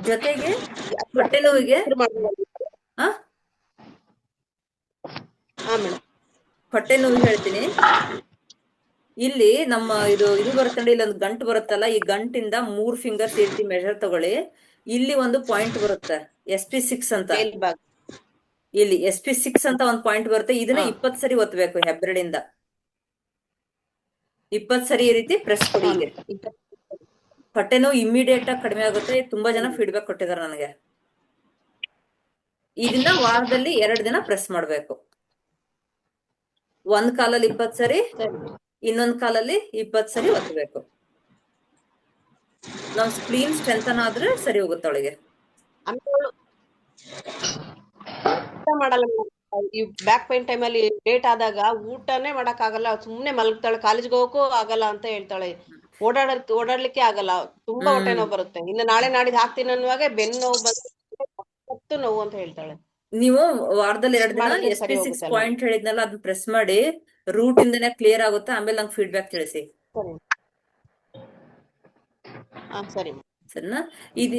ಜೊತೆಗೆ ಹೊಟ್ಟೆ ನೋವಿಗೆ ಹಾ ಮೇಡಮ್. ಹೊಟ್ಟೆ ನೋವು ಹೇಳ್ತೀನಿ. ಇಲ್ಲಿ ನಮ್ಮ ಇದು ಬರುತ್ತೆ ನೋಡಿ, ಇಲ್ಲೊಂದು ಗಂಟು ಬರುತ್ತಲ್ಲ, ಈ ಗಂಟಿಂದ 3 ಫಿಂಗರ್ಸ್ ಈ ರೀತಿ ಮೆಜರ್ ತಗೊಳ್ಳಿ. ಇಲ್ಲಿ ಒಂದು ಪಾಯಿಂಟ್ ಬರುತ್ತೆ, SP6 ಅಂತ. ಮೇಲ್ಭಾಗ. ಇಲ್ಲಿ SP6 ಅಂತ ಒಂದು ಪಾಯಿಂಟ್ ಬರುತ್ತೆ. ಇದನ್ನ 20 ಸರಿ ಒತ್ತಬೇಕು ಹೆಬ್ಬೆರಳಿಂದ. 20 ಸರಿ ಈ ರೀತಿ ಪ್ರೆಸ್ ಕೊಡಿ. ಹೀಗೆ ಹೊಟ್ಟೆ ನೋವು ಇಮಿಡಿಯೇಟ್ ಆಗಿ ಕಡಿಮೆ ಆಗುತ್ತೆ. ತುಂಬಾ ಜನ ಫೀಡ್ಬ್ಯಾಕ್ ಕೊಟ್ಟಿದ್ದಾರೆ ನನಗೆ. ಇದನ್ನ ವಾರದಲ್ಲಿ 2 ದಿನ ಪ್ರೆಸ್ ಮಾಡ್ಬೇಕು. ಒಂದ್ ಕಾಲಲ್ಲಿ 20 ಸರಿ, ಇನ್ನೊಂದ್ ಕಾಲಲ್ಲಿ 20 ಸರಿ ಒತ್ತಬೇಕು. ನಮ್ ಸ್ಪ್ಲೀನ್ ಸ್ಟ್ರೆಂಥನ್ ಆದ್ರೆ ಸರಿ ಹೋಗುತ್ತೆ ಅವಳಿಗೆ. ಮಾಡಲ್ಲ ಈ ಬ್ಯಾಕ್ ಪೈನ್ ಟೈಮ್ ಅಲ್ಲಿ ಡೇಟ್ ಆದಾಗ ಊಟನೇ ಮಾಡಕ್ ಆಗಲ್ಲ, ಸುಮ್ನೆ ಮಲಗ್ತಾಳೆ, ಕಾಲೇಜ್ಗೆ ಹೋಗಕ್ಕೂ ಆಗಲ್ಲ ಅಂತ ಹೇಳ್ತಾಳೆ. ಓಡಾಡ್ಲಿಕ್ಕೆ ಆಗಲ್ಲ, ತುಂಬಾ ಹೊಟ್ಟೆ ನೋವು ಬರುತ್ತೆ. ಇನ್ನು ನಾಳೆ ನಾಡಿದ್ದು ಹಾಕ್ತೀನಿ ಅನ್ನುವಾಗ ಬೆನ್ನು ನೋವು ಬಂದು ನೋವು ಅಂತ ಹೇಳ್ತಾಳೆ. ನೀವು ವಾರದಲ್ಲಿ 2 ದಿನ ಮಾಡಿದ್ರೆ ಸರಿ SP6 ಹೋಗುತ್ತೆ ಪಾಯಿಂಟ್ ಹೇಳಿದ್ನಲ್ಲ, ಅದನ್ನ ಪ್ರೆಸ್ ಮಾಡಿ ರೂಟ್ ಇಂದನೇ ಕ್ಲಿಯರ್ ಆಗುತ್ತೆ. ಆಮೇಲೆ ನಂಗೆ ಫೀಡ್ಬ್ಯಾಕ್ ತಿಳಿಸಿ. ಸರಿ. ಹಾ ಸರಿ. ಸರಿನಾ? ಇದು